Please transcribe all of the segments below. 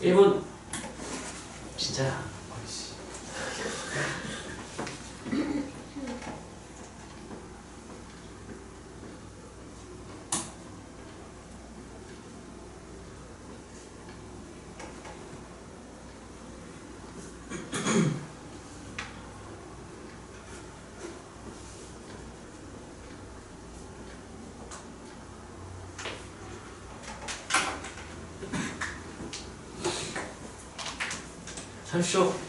1분. 진짜야. 잠시요.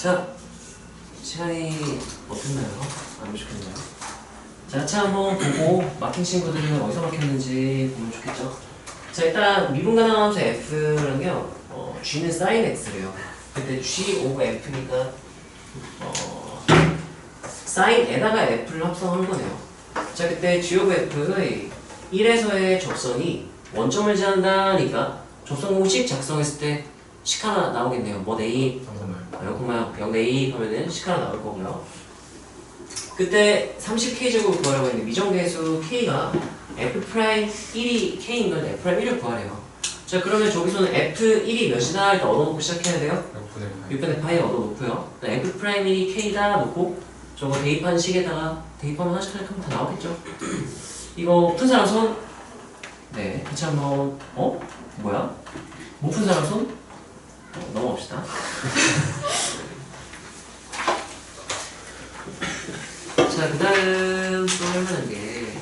자, 시간이 어땠나요? 안 부족했나요? 자, 같이 한번 보고 막힌 친구들은 어디서 막혔는지 보면 좋겠죠? 자, 일단 미분가능함수 F는요, G는 sin X래요. 근데 G over F니까 sin에다가 F를 합성하는 거네요. 자, 그때 G over F의 1에서의 접선이 원점을 제한다니까 접선 공식 작성했을 때 식 하나 나오겠네요. 뭐 A 0,0 하면은 식 하나 나올 거고요. 그때 30K제곱을 구하라고 했는데 미정계수 K가 F'1이 K인 건 F'1을 구하래요. 자, 그러면 저기서는 F1이 몇이다? 일단 얻어놓고 시작해야 돼요. 6분의 파이 얻어놓고요. F'1이 K다 놓고 저거 대입한 식에다가 대입하면 하나씩 하면 다 나오겠죠. 이거 푼 사람 손? 네, 같이 한번 뭐야? 못 푼 사람 손? 넘어갑시다. 자, 그 다음 또 할만한 게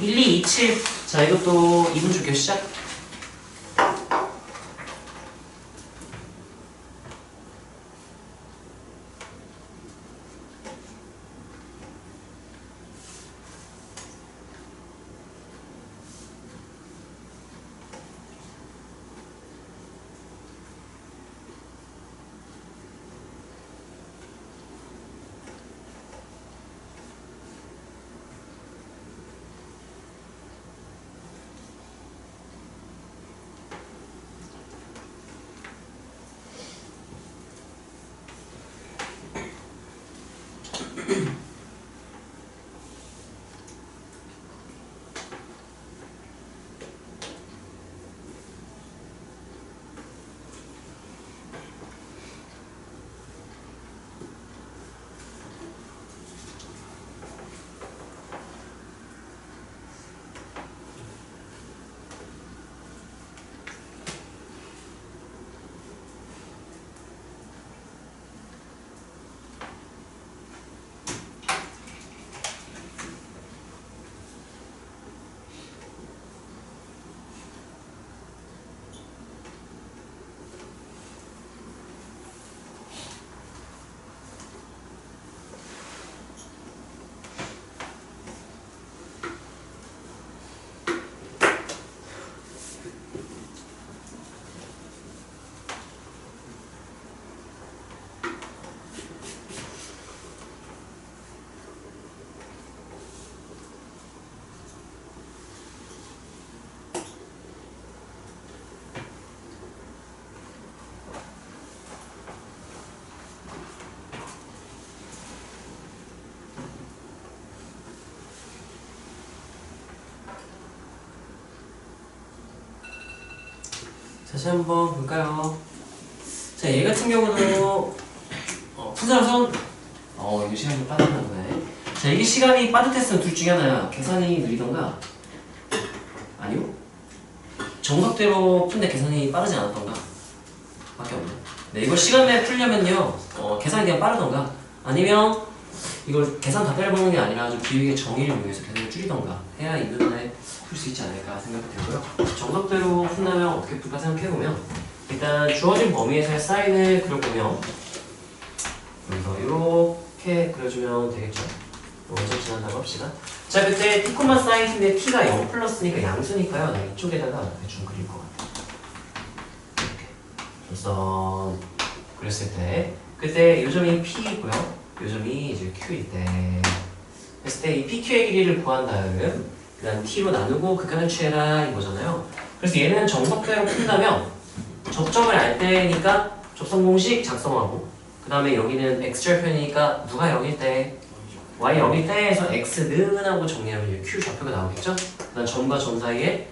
1, 2, 2, 7. 자, 이것도 2분 줄게요. 시작. 다시 한번 볼까요? 자, 얘 같은 경우는 푼 사람 손? 이거 시간이 좀 빠졌나 보네. 자, 이게 시간이 빠듯했으면 둘 중에 하나야. 계산이 느리던가 아니요? 정석대로 푼데 계산이 빠르지 않았던가 밖에 없네. 네, 이걸 시간 내에 풀려면요 계산이 그냥 빠르던가 아니면 이걸 계산 다 빼려보는 게 아니라 좀 기획의 정의를 이용해서 계산을 줄이던가 해야 이 문제 풀 수 있지 않을까 생각이 들고요. 정석대로 푼다면 어떻게 풀까 생각해보면 일단 주어진 범위에서의 사인을 그려보면 여기서 이렇게 그려주면 되겠죠. 원점 지난다고 합시다. 자, 그때 t, 사인인데 t가 0 플러스니까 양수니까요. 나 이쪽에다가 대충 그릴 것 같아요. 우선 그랬을 때 그때 요점이 P이고요. 요점이 이제 Q일 때 했을 때 이 PQ의 길이를 구한 다음 그 다음 T로 나누고 극한을 취해라 이거잖아요. 그래서 얘는 정석대로 푼다면 접점을 알 때니까 접선 공식 작성하고 그 다음에 여기는 X절편이니까 누가 0일 때 Y 0일 때에서 X는 하고 정리하면 Q 좌표가 나오겠죠? 그 다음 점과 점 사이에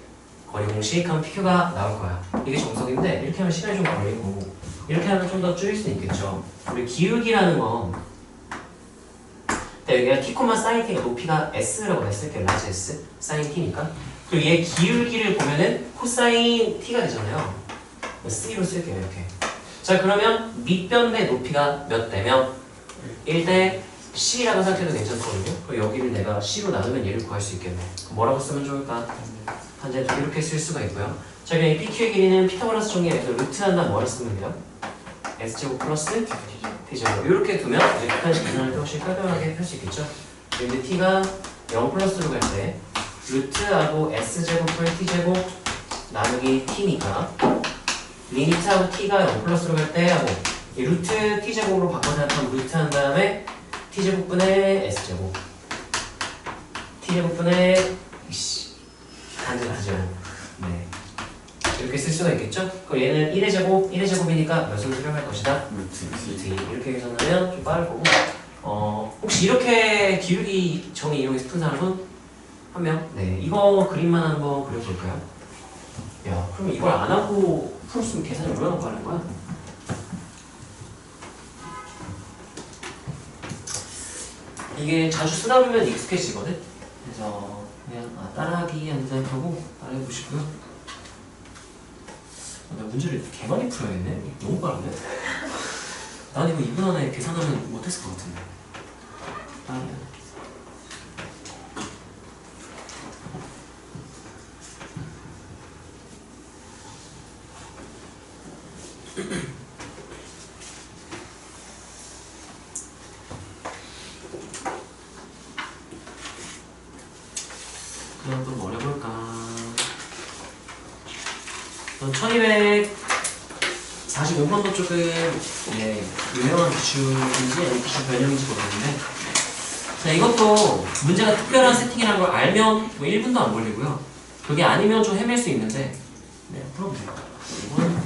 거리 공식 하면 PQ가 나올 거야. 이게 정석인데 이렇게 하면 시간이 좀 걸리고 이렇게 하면 좀 더 줄일 수 있겠죠. 우리 기울기라는 건 여기가 t, sin t가 높이가 s라고 했을게요. 라지 s, sin t니까. 그리고 얘 기울기를 보면은 코사인 t가 되잖아요. c로 쓸게요. 이렇게. 자 그러면 밑변의 높이가 몇 대면 1대 c라고 생각해도 괜찮거든요. 그리고 여기를 내가 c로 나누면 얘를 구할 수 있겠네. 뭐라고 쓰면 좋을까? 단제도 이렇게 쓸 수가 있고요. 자 그냥 이 PQ의 길이는 피타고라스 정리해서 루트 한다면 뭐라 쓰면 돼요? S제곱 플러스 T제곱 이렇게 두면 이제 극한식 계산을 때 훨씬 깔끔하게 할 수 있겠죠? 근데 T가 0 플러스로 갈 때 루트하고 S제곱 플러스 T제곱 나누기 T니까 리미트하고 T가 0 플러스로 갈 때 하고 이 루트 T제곱으로 바꿔서 하면 루트 한 다음에 T제곱분의 S제곱 T제곱분의 단제하죠. 네. 이렇게 쓸 수가 있겠죠? 그럼 얘는 1의 제곱, 1의 제곱이니까 몇을 수렴할 것이다? 루트 2. 이렇게 계산하면 좀 빠를 거고 혹시 이렇게 기울기 정의 이용해서 푼 사람은 한 명? 네. 이거 그림만 한번 그려볼까요? 야, 그럼 이걸 안 하고 풀었으면 계산이 얼마나 빠른 거야? 이게 자주 쓰다 보면 익숙해지거든? 그래서 그냥 따라하기 한번 생각하고 따라해보시고요. 나 문제를 개 많이 풀어야겠네? 너무 빠른데? 난 이거 2분 안에 계산하면 못했을 것 같은데. 아니야. 그럼 또 뭐 어려볼까? 1245번도 조금 유명한 기출인지 아니면 기출 변형인지 모르겠는데 자 이것도 문제가 특별한 세팅이라는 걸 알면 뭐 1분도 안 걸리고요. 그게 아니면 좀 헤맬 수 있는데 네, 풀어보세요. 이건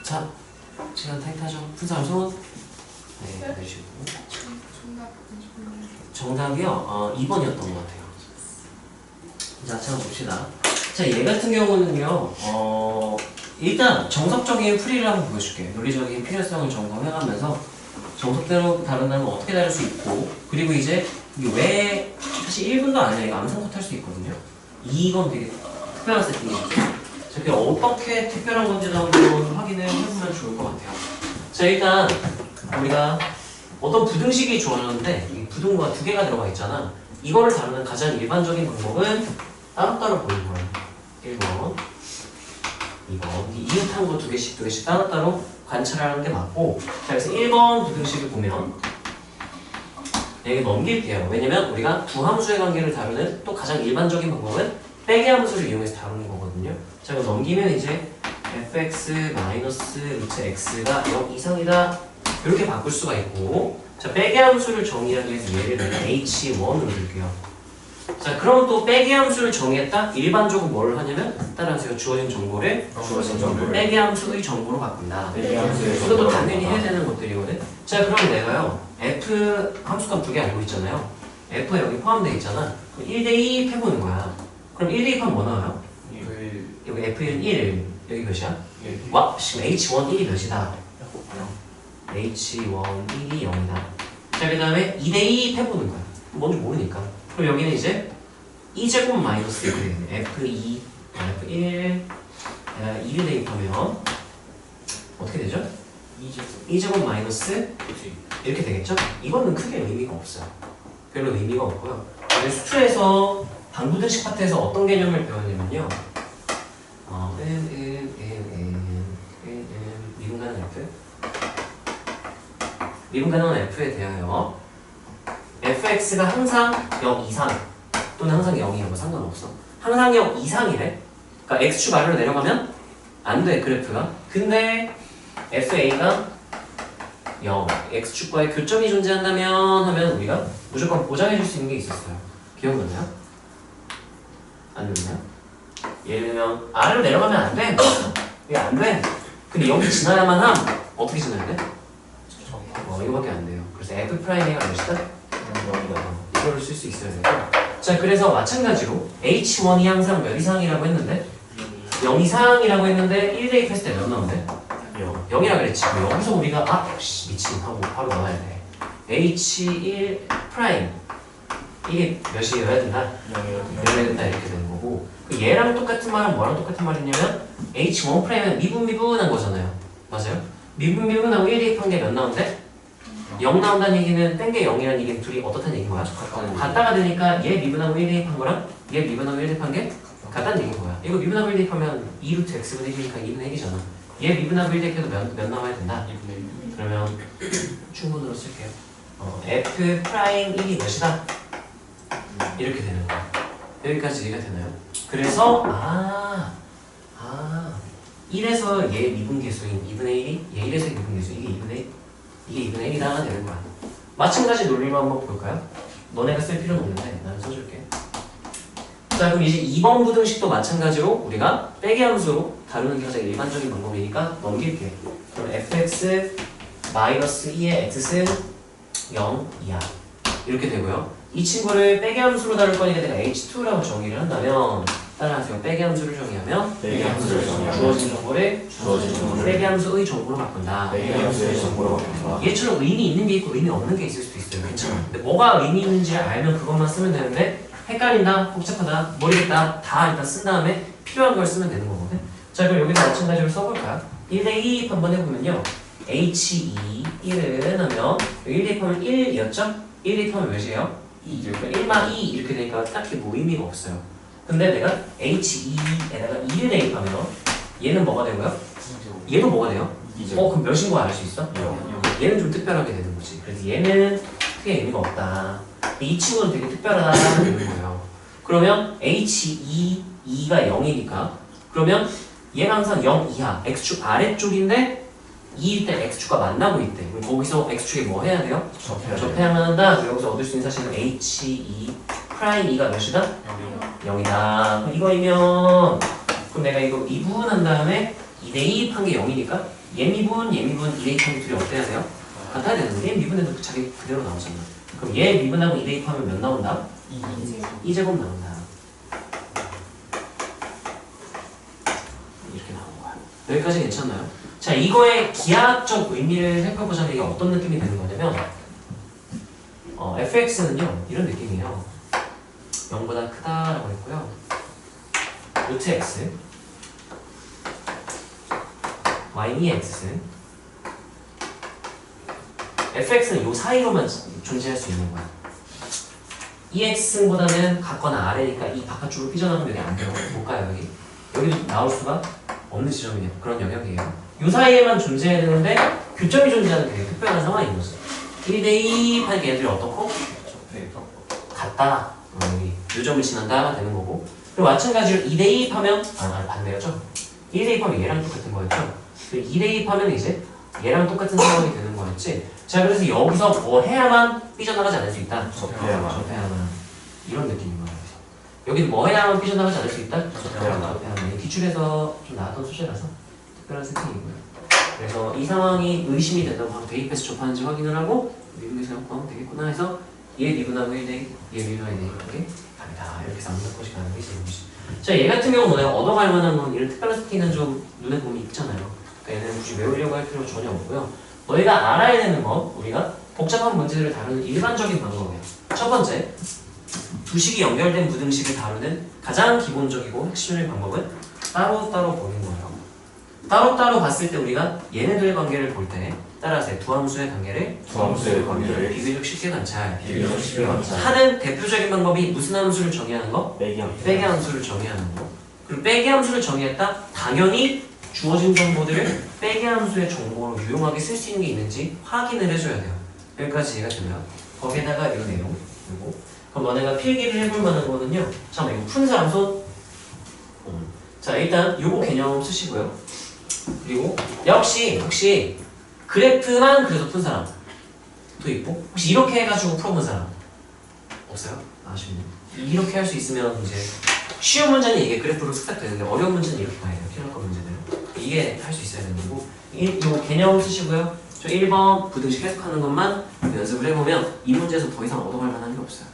자, 시간 타이트하죠? 푼 사람 손? 네, 내주시고 정답이요? 2번이었던 것 같아요. 자, 찾아봅시다. 자, 얘 같은 경우는요, 일단 정석적인 풀이를 한번 보여줄게. 논리적인 필요성을 점검해가면서 정석대로 다룬다면 어떻게 다룰 수 있고, 그리고 이제 이게 왜 사실 1분도 아니라 이거 암산컷 할 수 있거든요. 이건 되게 특별한 세팅이에요. 자, 그게 어떻게 특별한 건지도 한번 확인을 해보면 좋을 것 같아요. 자, 일단 우리가 어떤 부등식이 주어졌는데 이 부등호가 두 개가 들어가 있잖아. 이거를 다루는 가장 일반적인 방법은 따로따로 보는 거예요. 1번, 2번. 이 이웃한 거 두 개씩 따로따로 관찰하는 게 맞고, 자, 그래서 1번 부등식을 보면 여기 넘길게요. 왜냐면 우리가 두 함수의 관계를 다루는 또 가장 일반적인 방법은 빼기 함수를 이용해서 다루는 거거든요. 자, 이거 넘기면 이제 fx-x가 0 이상이다 이렇게 바꿀 수가 있고, 자, 빼기 함수를 정의하기 위해서 얘를 h1으로 줄게요. 자, 그럼 또 빼기 함수를 정의했다? 일반적으로 뭘 하냐면 따라하세요. 주어진 정보를 빼기 함수의 정보로 바꾼다. 이것도 당연히 해야 되는 것들이거든. 자, 그럼 내가요 f 함수값 두 개 알고 있잖아요. f가 여기 포함되어 있잖아. 그럼 1대2 해보는 거야. 그럼 1대2 하면 뭐 나와요? 여기 f1은 1, 여기 몇이야? 와, 지금 h1 1이 몇이다? h1 1이 0이다. 자, 그 다음에 2대2 해보는 거야. 뭔지 모르니까. 그럼 여기는 이제 2제곱 마이너스 F2, F1, 2를 대입하면 어떻게 되죠? 2제곱 마이너스 이렇게 되겠죠? 이거는 크게 의미가 없어요. 별로 의미가 없고요. 수투에서 방부등식 파트에서 어떤 개념을 배웠냐면요. 미분 가능 F? 미분 가능 F에 대하여 fx가 항상 0 이상 또는 항상 0이야 뭐 상관없어. 항상 0 이상이래. 그러니까 x축 아래로 내려가면 안 돼 그래프가. 근데 fa가 0 x축과의 교점이 존재한다면 하면 우리가 무조건 보장해 줄 수 있는 게 있었어요. 기억나나요? 안 됐나요? 예를 들면 아래로 내려가면 안 돼. 이게 안 돼. 근데 여기 지나야만 함. 어떻게 지나야 돼? 이거밖에 안 돼요. 그래서 f'가 몇이다? 이거를 쓸 수 있어야 돼요. 자, 그래서 마찬가지로 h1이 항상 몇 이상이라고 했는데 0 이상이라고 했는데 1 대입했을 때 몇 나오는데? 0이라 그랬지. 여기서 우리가 미친 하고 바로 나와야 돼. h1 프라임 이게 몇이어야 된다? 0이어야 된다 이렇게 되는 거고, 얘랑 똑같은 말은 뭐랑 똑같은 말이냐면 h1 프라임은 미분한 거잖아요. 맞아요? 미분하고 1 대입한 게 몇 나오는데? 0 나온다는 얘기는 뺀 게 0이라는 얘기는 둘이 어떻다는 얘기인 거야? 같다가 되니까 얘 미분하고 1 대입한 거랑 얘 미분하고 1 대입한 게 같다는 얘기인 거야. 이거 미분하고 1 대입하면 2루트 x분의 1이니까 2분의 1이잖아. 얘 미분하고 1 대입해도 몇 나와야 된다? 그러면 충분으로 쓸게요. f 프라임 1이 몇이다? 이렇게 되는 거야. 여기까지 이해가 되나요? 그래서 1에서 얘 미분계수인 2분의 1이 얘 1에서 미분계수 이게 2분의 1이다가 되는 거야. 마찬가지 논리로 한번 볼까요? 너네가 쓸 필요는 없는데 나는 써줄게. 자, 그럼 이제 2번 부등식도 마찬가지로 우리가 빼기 함수로 다루는 게 가장 일반적인 방법이니까 넘길게. 그럼 fx 마이너스 2의 x는 0 이하 이렇게 되고요. 이 친구를 빼기 함수로 다룰 거니까 내가 h2라고 정의를 한다면 따라하세요. 빼기 함수를 정의하면 주어진 정보를 빼기 함수의 정보로 바꾼다. 얘처럼 의미 있는 게 있고 의미 없는 게 있을 수도 있어요. 괜찮아. 근데 뭐가 의미 있는지를 알면 그것만 쓰면 되는데 헷갈린다, 복잡하다, 모르겠다 다 일단 쓴 다음에 필요한 걸 쓰면 되는 거거든. 자, 그럼 여기서 마찬가지로 써볼까요? 1대2 한번 해보면요. h2 1은 하면 1 대입하면 1이었죠? 1 대입하면 몇이에요? 2. 1마 2 이렇게 되니까 딱히 뭐 의미가 없어요. 근데 내가 h2에다가 2를 대입하면 얘는 뭐가 되고요? 얘도 뭐가 돼요? 그럼 몇인 거 알 수 있어? 얘는 좀 특별하게 되는 거지. 그래서 얘는 크게 의미가 없다. 이 친구는 되게 특별하다 되는 거예요. 그러면 h2, 2가 0이니까 그러면 얘는 항상 0 이하, x축 아래쪽인데 2일 때 x축과 만나고 있대. 그럼 거기서 x축이 뭐 해야 돼요? 접해야만 한다. 여기서 얻을 수 있는 사실은 h2 프라임 2가 몇이다? 0이다. 이거이면 그럼 내가 이거 미분한 다음에 2대2 한 게 0이니까 얘 미분, 2대2 한 게 둘이 어때야 돼요? 같아야 되는데 얘 미분해도 자기 그대로 나오잖아. 그럼 얘 미분하고 2대2 하면 몇 나온다? 2제곱 나온다. 이렇게 나오는 거야. 여기까지 괜찮나요? 자, 이거의 기하학적 의미를 살펴보자면 이게 어떤 느낌이 되는 거냐면 fx는요 이런 느낌이에요. 0보다 크다라고 했고요. 루트 x y는 x fx는 요 사이로만 존재할 수 있는 거야. ex보다는 같거나 아래니까 이 바깥쪽으로 삐져나가면 여기 안 돼요. 못 가요 여기. 여기도 나올 수가 없는 지점이에요. 그런 영역이에요. 요 사이에만 존재해야 되는데 교점이 존재하는 되게 특별한 상황인 거죠. 1대2 하니까 얘들이 어떻고? 같다. 여기 요점을 지난다가 되는 거고. 그리고 마찬가지로 2대2 하면 반대였죠. 1대2 하면 얘랑 똑같은 거였죠. 2대2 하면 이제 얘랑 똑같은 상황이 되는 거였지. 자, 그래서 여기서 뭐 해야만 삐져나가지 않을 수 있다. 접해야만. 이런 느낌인 거예요. 여기는 뭐 해야만 삐져나가지 않을 수 있다. 접해야만. 기출에서 좀 나왔던 소재라서 특별한 세팅이고요. 그래서 이 상황이 의심이 된다고 하면 대입해서 접하는지 확인을 하고 미분에서 해놓고 되겠구나 해서 얘 미분하고 1대1, 얘 미분하고 1대1 이렇게 갑니다. 이렇게 해서 암산것이 가는 게 제일이지. 자, 얘 같은 경우는 뭐냐, 얻어갈 만한 건 이런 특별한 세팅은 좀 눈에 보면 있잖아요. 그러니까 얘는 굳이 외우려고 할 필요가 전혀 없고요. 너희가 알아야 되는 건 우리가 복잡한 문제들을 다루는 일반적인 방법이에요. 첫 번째, 두식이 연결된 부등식을 다루는 가장 기본적이고 핵심적인 방법은 따로따로 보는 거예요. 따로따로 봤을 때 우리가 얘네들의 관계를 볼 때 따라서 두함수의 관계를 비교적 쉽게 하는 대표적인 방법이 무슨 함수를 정의하는 거? 빼기 함수를 정의하는 거. 그리고 빼기 함수를 정의했다? 당연히 주어진 정보들을 빼기 함수의 정보로 유용하게 쓸 수 있는 게 있는지 확인을 해줘야 돼요. 여기까지 이해가 되면 거기에다가 이 내용 그리고 그럼 너네가 필기를 해볼 만한 거는요. 잠깐만, 이거 푼 사람 손? 자, 일단 요거 개념 쓰시고요. 그리고 역시 혹시 그래프만 그래서 푼 사람 또 있고, 혹시 이렇게 해가지고 풀어본 사람 없어요? 아쉽네요. 이렇게 할 수 있으면 이제 쉬운 문제는 이게 그래프로 습득되는데 어려운 문제는 이렇게 가야 돼요. 필요할 문제들은 이게 할 수 있어야 되는 거고, 요 개념 쓰시고요. 저 1번 부등식 해석하는 것만 연습을 해보면 이 문제에서 더 이상 얻어갈 만한 게 없어요.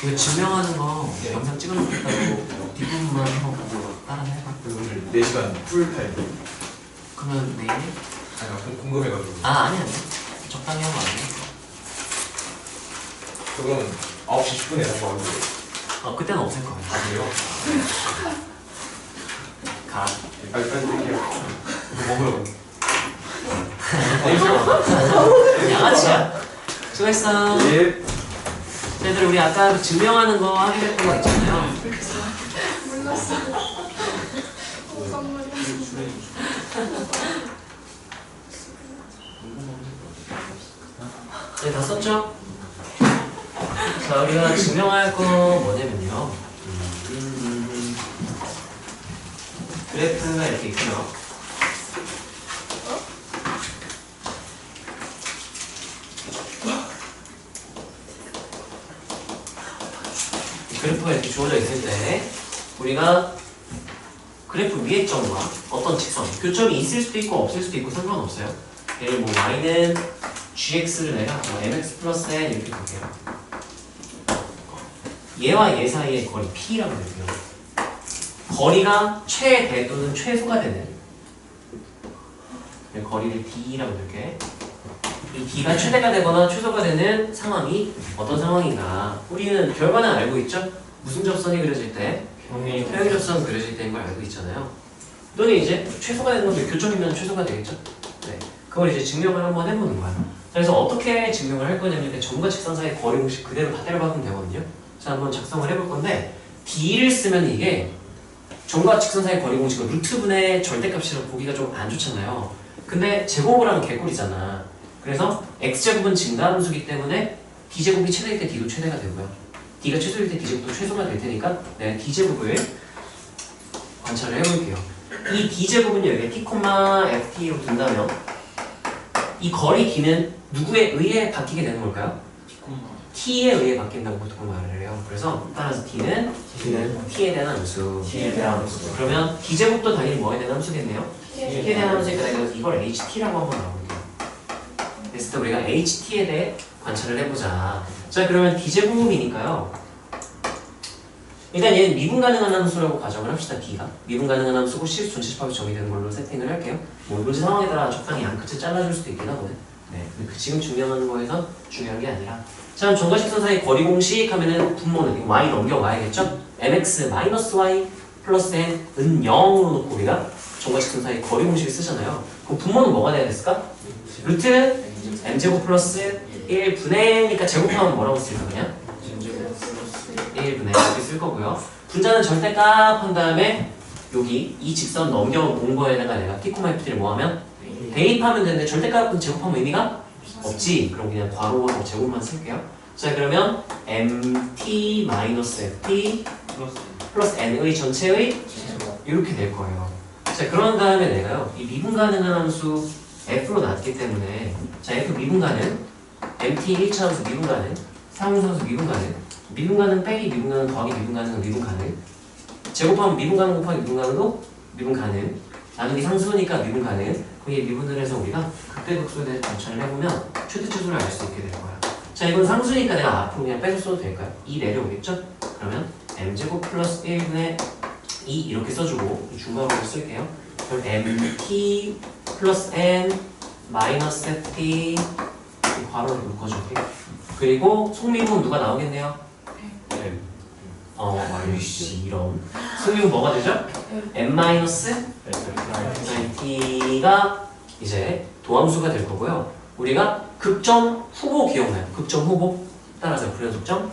이거 증명하는 거 영상 찍어놓겠다고 뒷부분만 한번 보고 따라 해봐. 오늘 4시간 풀타임. 그러면 내일? 아니요, 궁금해가지고. 아니 적당히 하면 안 돼. 그러면 9시 10분에 한거 하는데. 그때는 없을 거예요. 그래요? 가. 빨리 드릴게요. 이거 먹으러. 양아치야. 수고했어. 예. 쟤들 우리 아까 증명하는 거 하기로 했던 거 있잖아요. 몰랐어. 네, 다 썼죠? 자, 우리가 증명할 거 뭐냐면요. 그래프가 이렇게 있고요. 그래프가 이렇게 주어져 있을 때 우리가 그래프 위의 점과 어떤 직선, 교점이 있을 수도 있고 없을 수도 있고 상관없어요. 예를 뭐 y는 gx를 내가 뭐 mx 플러스 n 이렇게 볼게요. 얘와 얘 사이의 거리 p라고 할게요. 거리가 최대 또는 최소가 되는 거리를 d라고 볼게. 이 d가 최대가 되거나 최소가 되는 상황이 어떤 상황인가. 우리는 결과는 알고 있죠? 무슨 접선이 그려질 때? 평행 접선 그려질 때인 걸 알고 있잖아요. 또는 이제 최소가 되는 건데 교점이면 최소가 되겠죠? 네. 그걸 이제 증명을 한번 해보는 거야. 그래서 어떻게 증명을 할 거냐면 점과 직선 사이 거리 공식 그대로 박으면 되거든요. 자, 한번 작성을 해볼 건데 d를 쓰면 이게 점과 직선 사이 거리 공식은 루트분의 절대값이라고 보기가 좀 안 좋잖아요. 근데 제곱을 하면 개꿀이잖아. 그래서 x제곱은 증가함수기 때문에 d제곱이 최대일 때 d도 최대가 되고요. d가 최소일 때 d제곱도 최소가 될 테니까 내가 d제곱을 관찰을 해볼게요. 이 d제곱은요, 여기 t, ft로 둔다면 이 거리 d는 누구에 의해 바뀌게 되는 걸까요? t에 의해 바뀐다고 보통 말을 해요. 그래서 따라서 t는 t에 대한 함수. 그러면 d제곱도 당연히 뭐에 대한 함수겠네요. t에 대한 함수니까 내가 이걸 ht라고 한번 나볼게요. 그랬을 때 우리가 ht에 대해 관찰을 해보자. 자, 그러면 d제곱이니까요. 일단 얘는 미분 가능한 함수라고 가정을 합시다. d가 미분 가능한 함수고 실수 전체 집합이 정의되는 걸로 세팅을 할게요. 뭐 문제 상황에 따라 적당히 양끝을 잘라줄 수도 있긴 하거든. 네, 근데 지금 증명하는 거에서 중요한 게 아니라. 자, 그럼 정과식선 사이 거리 공식 하면은 분모는 이거 y 넘겨와야겠죠? mx 마이너스 y 플러스 n은 0으로 놓고 우리가 정과식선 사이 거리 공식을 쓰잖아요. 그럼 분모는 뭐가 돼야 됐을까? 루트 m제곱 플러스 1분의니까 제곱하면 뭐라고 쓸까 그냥? 1분의 이렇게 쓸 거고요. 분자는 절대값 한 다음에 여기 이 직선 넘겨본 거에다가 내가 t, f를 뭐하면 대입하면 되는데 절대값은 제곱하면 의미가 없지. 그럼 그냥 괄호하고 제곱만 쓸게요. 자, 그러면 mt-ft 플러스 n의 전체의 이렇게 될 거예요. 자, 그런 다음에 내가요 이 미분 가능한 함수 f로 놨기 때문에 자, f 미분 가능 mt 1차 함수 미분 가능 상수 함수 미분 가능 미분 가능 빼기 미분 가능 더하기 미분 가능은 미분 가능 제곱하면 미분 가능 곱하기 미분 가능도 미분 가능 나누기 상수니까 미분 가능 그럼 이 미분을 해서 우리가 극대극소에 대해서 관찰을 해보면 최대최소를 알 수 있게 될 거야. 자, 이건 상수니까 내가 앞으로 그냥 빼서 써도 될까요? 2 내려오겠죠? 그러면 m제곱 플러스 1분의 2 이렇게 써주고 중괄호를 쓸게요. 그럼 mt 플러스 n 마이너스 ft 괄호를 묶어줄게. 그리고 속미분 누가 나오겠네요? 아이씨 이런 속미분 뭐가 되죠? n-t가 이제 도함수가 될 거고요. 우리가 극점 후보 기억나요? 극점 후보 따라서 불연속점,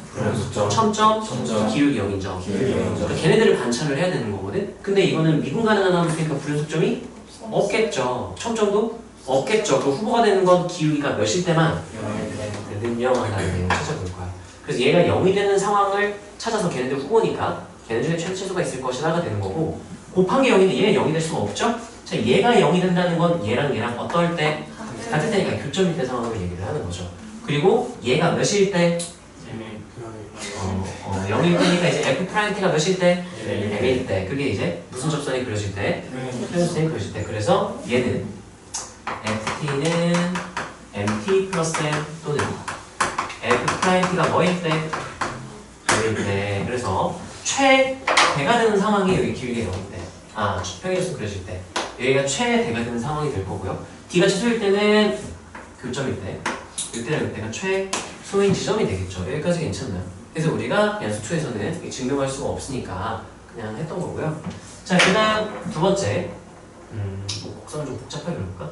첨점, 기울기 0인정. 그러니까 걔네들을 관찰을 해야 되는 거거든. 근데 이거는 미분 가능한 함수니까 불연속점이 없겠죠. 첨점도 없겠죠. 그 후보가 되는 건 기울기가 몇일 때만 능명하다는 내용을 찾아볼 거야. 그래서 얘가 0이 되는 상황을 찾아서 걔네들 후보니까 걔네 중에 최소가 있을 것이라가 되는 거고 곱한 게 0인데 얘는 0이 될 수가 없죠? 자, 얘가 0이 된다는 건 얘랑 어떨 때? 같을 때니까 교점일 때 상황을 얘기를 하는 거죠. 그리고 얘가 몇일 때? 0일 때니까 이제 f't가 몇일 때? m일 때. 그게 이제 무슨 접선이 그려질 때? 플ю스선이 그려질 때. 그래서 얘는 ft는 mt 플러스 n 또는 f't가 뭐일 때? m일 때. 그래서 최대가 되는 상황이 여기 길게 0일 때. 평행선 그려질 때. 여기가 최대가 되는 상황이 될 거고요. d가 최소일 때는 교점일 때. 이때는 내가 최소인 지점이 되겠죠. 여기까지 괜찮나요? 그래서 우리가 연수 2에서는 증명할 수가 없으니까 그냥 했던 거고요. 자, 그 다음 두 번째. 곡선을 좀 복잡하게 그려볼까?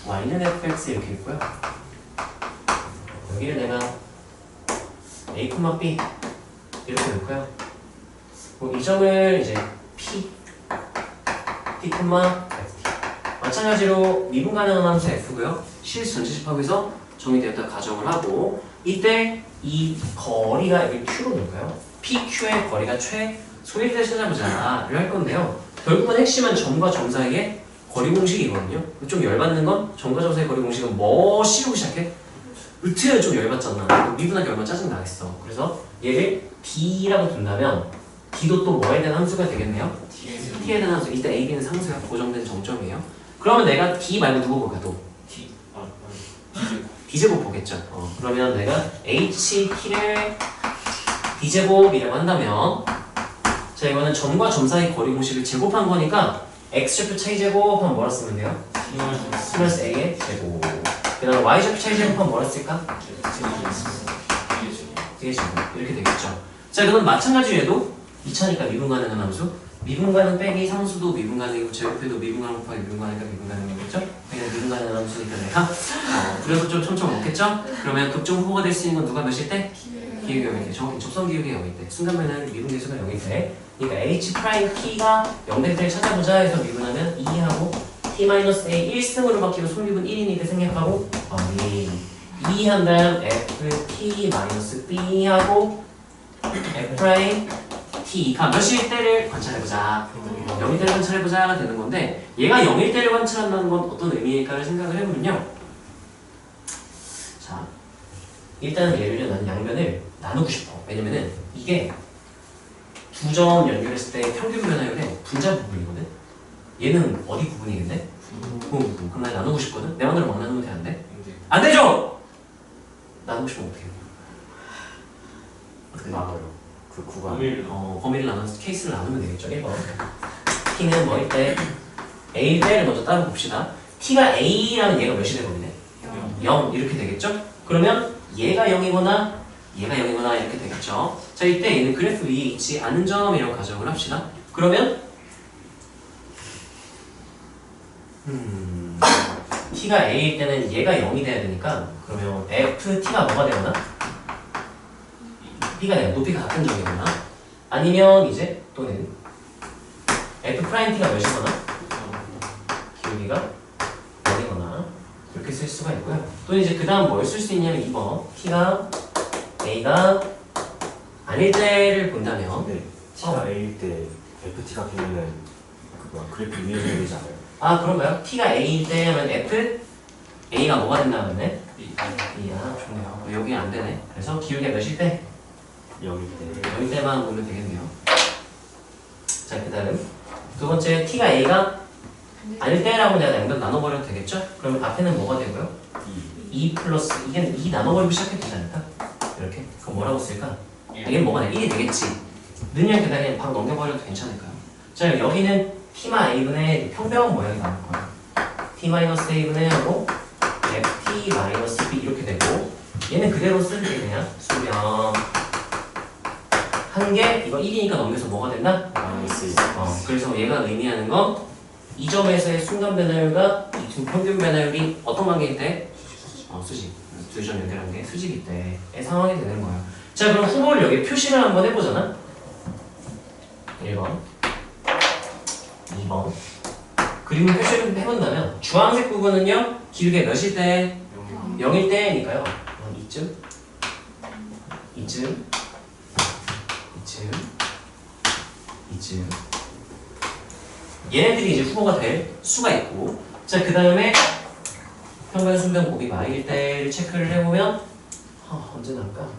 y는 fx 이렇게 있고요. 여기를 내가 a, b 이렇게 놓고요. 이 점을 이제 p, t, ft 마찬가지로 미분 가능한 함수 f고요. 실수 전체 집합에서 정의되었다 가정을 하고 이때 이 거리가 여기 q로 놓을까요? pq의 거리가 최소일 때 찾아보자를 할 건데요. 결국은 핵심은 점과 점 사이의 거리 공식이거든요. 좀 열받는 건 점과 점 사이의 거리 공식은 뭐 씌우고 시작해? 루트는 좀 열받잖아. 미분하기 얼마나 짜증 나겠어. 그래서 얘를 d라고 둔다면 d도 또 뭐에 대한 함수가 되겠네요? t에 대한 함수. 이때 a, b는 상수가 고정된 정점이에요. 그러면 내가 d 말고 누구 볼까 또? d제곱 보겠죠. 그러면 내가 ht를 d제곱이라고 한다면 자, 이거는 점과 점 사이 거리 공식을 제곱한 거니까 x제곱 차이제곱 하면 뭐라 쓰면 돼요? 플러스 a의 제곱. 그 다음에 y제곱 차이제곱 하면 뭐라 쓸까? 이렇게 되겠죠. 자, 그럼 마찬가지로 얘도 2차니까 미분 가능한 함수. 미분 가능 빼기 상수도 미분 가능이고 제곱해도 미분 가능 곱하기 미분 가능이니까 미분 가능이겠죠? 그냥 미분 가능한 함수니까 내가 그래서 좀 첨첨 먹겠죠? 그러면 극점 후보가 될 수 있는 건 누가 몇일 때? 기울기 0일 때. 정확히 접선 기울기 0일 때. 순간면은 미분 계수가 0일 때. 그러니까 h't가 0될 때를 찾아보자 해서 미분하면 2하고 t-a 1승으로 바뀌고 속미분 1이니까 생략하고 2 한 다음 ft-b하고 f' t 2가 몇일 때를 관찰해보자. 0일 때를 관찰해보자가 되는 건데 얘가 0일 때를 관찰한다는 건 어떤 의미일까를 생각을 해보면요. 자, 일단은 얘를 나는 양변을 나누고 싶어. 왜냐면은 이게 두 점 연결했을 때 평균 변화율의 분자 부분이거든. 얘는 어디 부분이겠네? 부분. 그럼 난 나누고 싶거든. 내 마음대로 막 나누면 되는데 안 되죠? 나누고 싶으면 어떻게 해? 그 나눠요. 그 구간. 범위를 나눠서 케이스를 나누면 되겠죠. 1번. t는 뭐일 때? a일 때를 먼저 따로 봅시다. t가 a라면 얘가 몇이 되거든요? 0 이렇게 되겠죠? 그러면 얘가 0이거나 얘가 0이거나 이렇게 되겠죠. 자, 이때 얘는 그래프 위에 있지 않은 점이라고 가정을 합시다. 그러면 t가 a일 때는 얘가 0이 돼야 되니까 그러면 ft가 뭐가 되거나 b가 되거나 높이가 같은 점이거나 아니면 이제 또는 f't가 몇이거나 기울기가 0이거나 이렇게 쓸 수가 있고요. 또는 이제 그 다음 뭘 쓸 수 있냐면 2번 t가 a가 아닐 때를 본다면 네. T가 A일 때 FT가 되면은 그거 그래프 위에 해야 되지 않아요? 아 그런가요? t가 a일 때 하면 f a가 뭐가 된다면 B야 좋네요. 여기 안 되네. 그래서 기울기가 몇일 때? 0일 때. 0일 때만 보면 되겠네요. 자, 그 다음 두 번째 t가 a가 아닐 때라고 내가 양변 나눠버려도 되겠죠? 그러면 앞에는 뭐가 되고요? 2 플러스 이게 2 나눠버리고 시작해도 되지 않을까? 이렇게 그럼 뭐라고 쓸까? 이게 뭐가 돼? 1이 되겠지. 능력 계단 그냥 바로 넘겨버려도 괜찮을까요? 자, 여기는 t마 a분의 평평 모양이 나올 거예요. t-a분의 하고 ft-b 이렇게 되고 얘는 그대로 쓰는 게 그냥 수렴 한 개 이거 1이니까 넘겨서 뭐가 된다? 마이너스 그래서 얘가 의미하는 건 이 점에서의 순간 변화율과 이 두 평균 변화율이 어떤 관계일 때? 수직. 두 점 연결한 게 수직일 때의 상황이 되는 거예요. 자, 그럼 후보를 여기 표시를 한번 해보잖아. 1번 2번 그림을 표시를 해본다면 주황색 부분은요 기울기가 몇일 때? 0일 때니까요. 이쯤 얘네들이 이제 후보가 될 수가 있고 자 그 다음에 평균 순변 곱이 마일 때를 체크를 해보면 언제 나올까?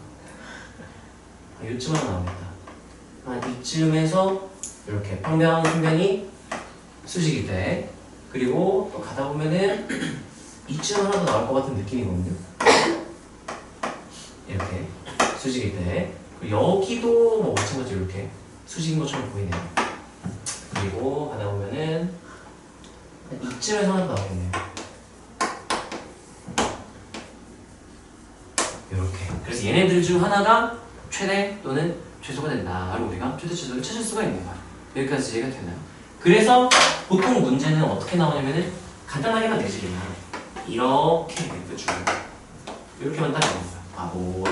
이쯤 하나 나오겠다. 이쯤에서 이렇게 평면 순변이 수직일 때 그리고 또 가다 보면은 이쯤 하나 더 나올 것 같은 느낌이거든요. 이렇게 수직일 때 그리고 여기도 뭐 마찬가지로 이렇게 수직인 것처럼 보이네요. 그리고 가다 보면은 이쯤에서 하나 더 나오겠네요. 이렇게 그래서 얘네들 중 하나가 최대 또는 최소가 된다. 그럼 우리가 최대 최소를 찾을 수가 있는 거야. 여기까지 이해가 되나요? 그래서 보통 문제는 어떻게 나오냐면은 간단하게만 내주기만 이렇게 내주는 이렇게만 딱 나옵니다. 바보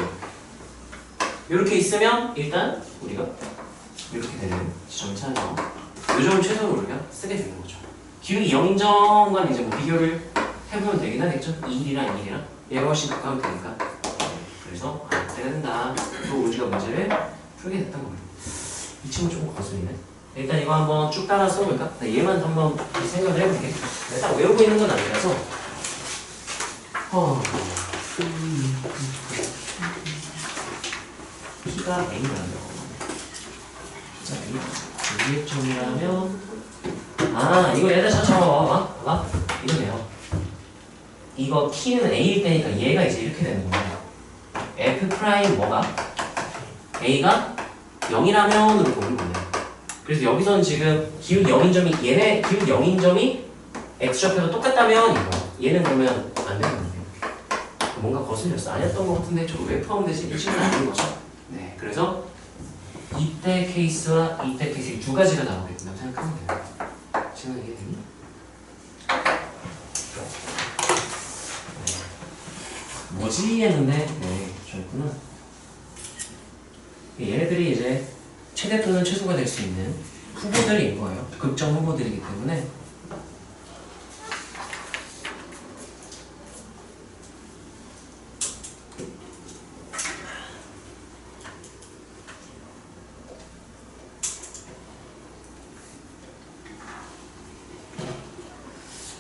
이렇게 있으면 일단 우리가 이렇게 되는 지점을 찾아서 이 점을 최소로 우리가 쓰게 되는 거죠. 기울기 0인 점과 이제 뭐 비교를 해보면 되긴 하겠죠. 2일이랑 2일이랑 얘가 훨씬 가까울 테니까. 그래서 때가 된다. 또 우리가 문제를 풀게 됐던 거예요. 이 친구 조금 거슬리네. 일단 이거 한번 쭉 따라 써볼까? 얘만 한번 생각을 해볼게. 내가 딱 외우고 있는 건 아니라서. T가 A라면 T가 A 6점이라면 이거 얘들 봐봐 이러네요. 이거 T는 A일 때니까 얘가 이제 이렇게 되는 거예요. F 프라임 뭐가? A가 0이라면 이렇게 오는 거네요. 그래서 여기서는 지금 기울기 0인 점이 얘네 기울기 0인 점이 X좌표가 똑같다면 이거 얘는 그러면 안 되는 거예요. 뭔가 거슬렸어. 아니었던 것 같은데 저거 왜 포함되지? 이 친구는 아닌 거죠. 네, 그래서 이때 케이스와 이때 케이스 두 가지가 나오겠다고 생각하면 돼요. 지금 이해되니? 뭐지? 했는데 네, 저였구나. 얘네들이 이제 최대 또는 최소가 될 수 있는 후보들인 거예요. 극점 후보들이기 때문에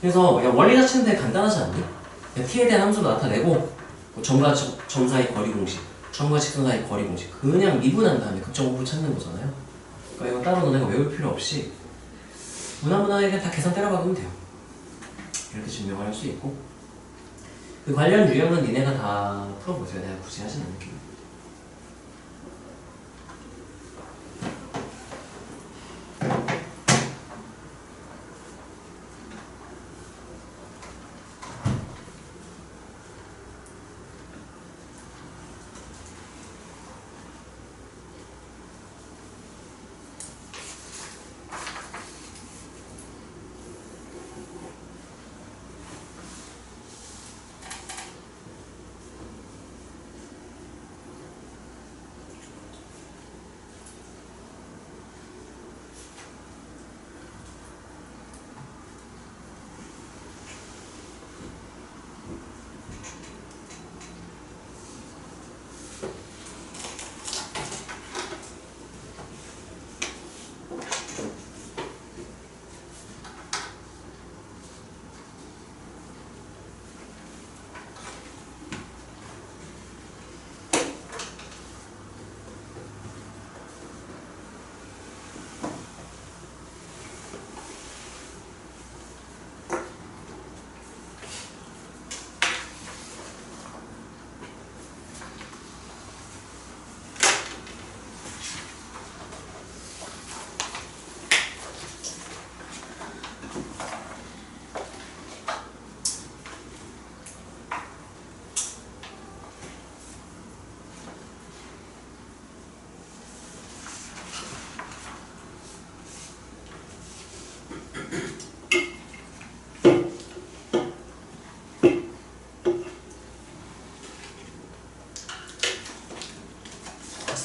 그래서 원리 자체는 되게 간단하지 않니? 그냥 t에 대한 함수도 나타내고 뭐 점과 점 사이 거리 공식, 점과 직선 사이 거리 공식 그냥 미분한 다음에 극정곱을 찾는 거잖아요. 그러니까 이거 따로 너네가 외울 필요 없이 무난무난하게 그냥 다 계산 때려박으면 돼요. 이렇게 증명을 할 수 있고 그 관련 유형은 니네가 다 풀어보세요. 내가 굳이 하진 않을게요.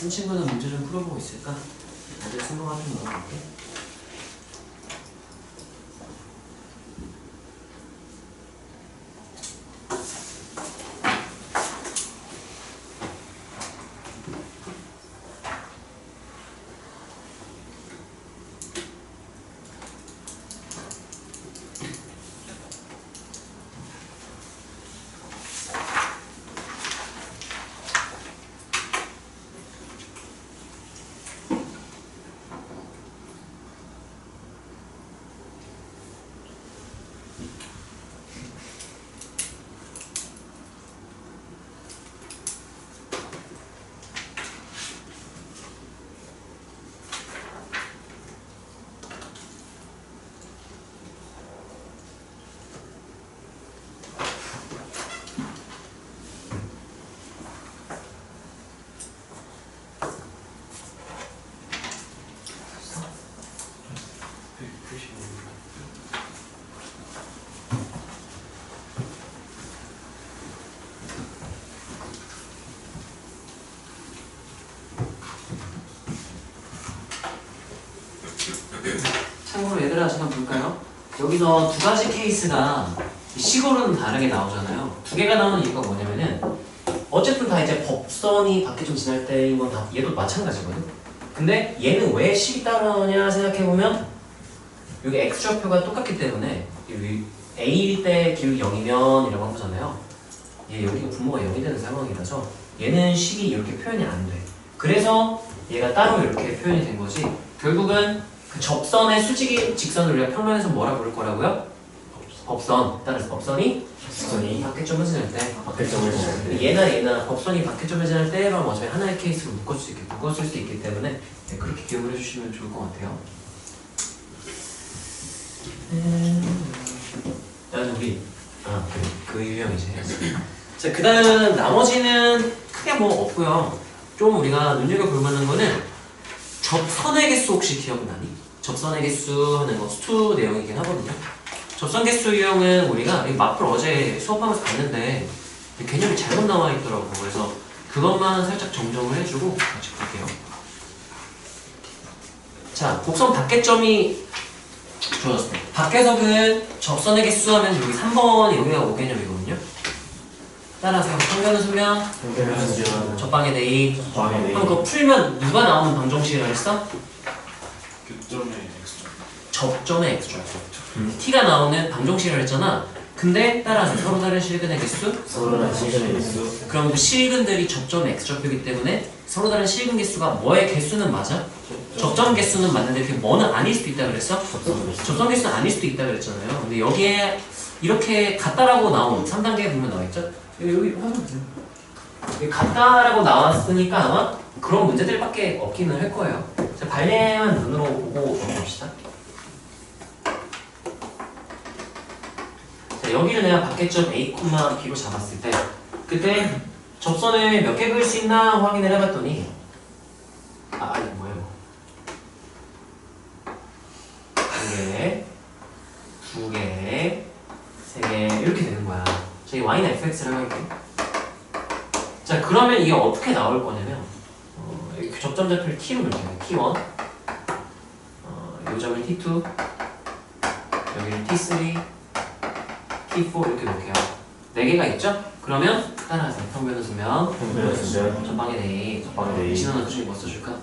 쓴 친구는 문제 좀 풀어보고 있을까? 다들 쓴 거 같으면 넣어볼게. 참고로 얘들아 잠깐 볼까요? 여기서 두 가지 케이스가 시골은 다르게 나오잖아요. 두 개가 나오는 이유가 뭐냐면은 어쨌든 다 이제 법선이 밖에 좀 지날 때인 건 다 얘도 마찬가지거든. 근데 얘는 왜 식이 따라오냐 생각해보면 여기 x좌표가 똑같기 때문에 여기 a일 때 기울기 0이면 이라고 한 거잖아요. 얘 여기가 분모가 0이 되는 상황이라서 얘는 식이 이렇게 표현이 안 돼. 그래서 얘가 따로 이렇게 표현이 된 거지. 결국은 그 접선의 수직인 직선을 우리가 평면에서 뭐라 부를 거라고요? 법선. 따라서 법선이 밖에점을 지날 때 얘나 법선이 밖에점을 지날 때만 어차피 하나의 케이스로 묶었을 수 있기 때문에 네, 그렇게 기억을 해주시면 좋을 것 같아요. 우리 그 유형이지. 자, 그 다음 나머지는 크게 뭐 없고요. 좀 우리가 눈여겨볼 만한 거는 접선의 개수 혹시 기억나니? 접선의 개수 하는 거 수투 내용이긴 하거든요. 접선 개수 유형은 우리가 마플 어제 수업하면서 봤는데 개념이 잘못 나와 있더라고. 그래서 그것만 살짝 정정을 해주고 같이 볼게요. 자, 곡선 밖에점이 주어졌어요. 밖에서는 접선의 개수 하면 여기 3번이 여기가 5개념이거든요. 따라서 평면은 수면, 접방의 대입. 그럼 그거 풀면 누가 나오는 방정식이라고 했어? 교점의 x 접점의 x좌표. t가 나오는 방정식을 했잖아. 근데 따라서 서로 다른 실근의 개수? 서로 다른 실근의 개수. 그럼 그 실근들이 접점의 x좌표이기 때문에 서로 다른 실근 개수가 뭐의 개수는 맞아? 접점 개수는 맞는데 그게 뭐는 아닐 수도 있다 그랬어? 접점 개수는 아닐 수도 있다 그랬잖아요. 근데 여기에 이렇게 같다라고 나온 3단계에 보면 나와있죠? 여기 화면 같다라고 나왔으니까 아마 그런 문제들밖에 없기는 할 거예요. 자, 발레만 눈으로 보고 넘어갑시다. 자, 여기를 내가 밖에점 A, B로 잡았을 때 그때 접선을 몇 개 그을 수 있나 확인을 해봤더니 아니 뭐예요? 한 개, 두 개, 세 개 이렇게 되는 거야. 자, 이 Y는 fx라고 할게. 자, 그러면 이게 어떻게 나올 거냐면 이렇게 접점 좌표를 t로 볼게요. t1 이 점을 t2 여기를 t3 t4 이렇게 놓을게요. 4개가 있죠? 그러면 따라하세요. 평변은 수면 평변은 수면. 전방에 A 전방에 A. 진원은 그 중에 뭐 써줄까?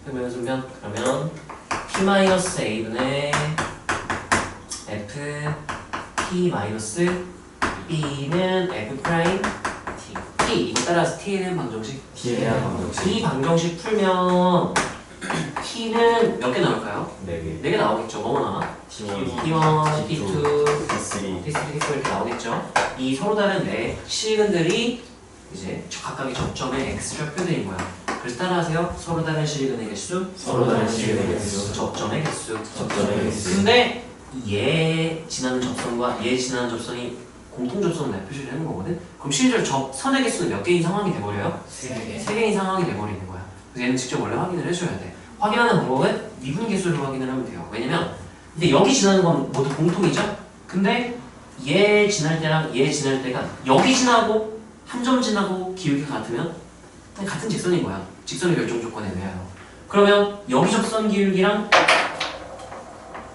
평변은 수면 그러면 t-a분의 f t-b는 f 프라임 t 이거 따라서 t에 대한 방정식 t에 대한 방정식. 이 방정식 풀면 t는 몇 개 나올까요? 4개. 4개 나오겠죠. 뭐뭐 나와? T1, T1, T2, T3. T3, T4 이렇게 나오겠죠. 이 서로 다른 네 실근들이 이제 각각의 접점의 x좌표들인 거야. 그래서 따라하세요. 서로 다른 실근의 개수, 서로 다른 실근의 개수. 접점의 개수. 접점의 개수. 근데 얘 지나는 접선과 얘 지나는 접선이 공통 접선을 내 표시를 하는 거거든. 그럼 실제로 접선의 개수는 몇 개인 상황이 돼버려요? 3개인 상황이 돼버리는 거야. 그래서 얘는 직접 원래 확인을 해줘야 돼. 확인하는 방법은 미분 개수를 확인을 하면 돼요. 왜냐면 근데 여기 지나는 건 모두 공통이죠? 근데 얘 지날 때랑 얘 지날 때가 여기 지나고 한 점 지나고 기울기가 같으면 그냥 같은 직선인 거야. 직선의 결정 조건에 의하여. 그러면 여기 접선 기울기랑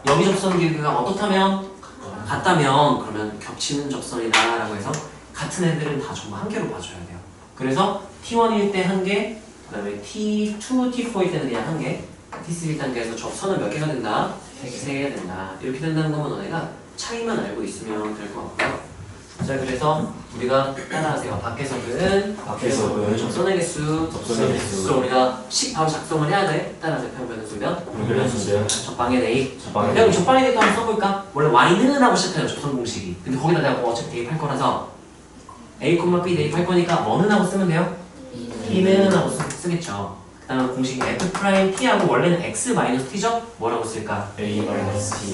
여기 접선 기울기가 어떻다면 같다면 그러면 겹치는 접선이다 라고 해서 같은 애들은 다 전부 한 개로 봐줘야 돼요. 그래서 T1일 때 한 개, 그 다음에 T2, T4일 때는 그냥 한 개, T3 단계에서 접선은 몇 개가 된다? 3개가 된다. 이렇게 된다는 거면 너네가 차이만 알고 있으면 될 것 같고요. 자, 그래서 우리가 따라하세요. 밖에서는 접선의 개수, 접선의 개수. 그럼 우리가 식 바로 작성을 해야 돼. 따라하세요. 평변은 수면, 평변은 수면. 적방의 A. 전방에 내가 적방의 A도 한번 써볼까? 원래 Y는 하고 시작해요. 접선 공식이. 근데 거기다 내가 어차피 대입할 거라서 A, B 대입할 거니까 뭐는 하고 쓰면 돼요? T는 하고 쓰겠죠. 그 다음에 공식이 F' T하고 원래는 X T죠? 뭐라고 쓸까? A-T.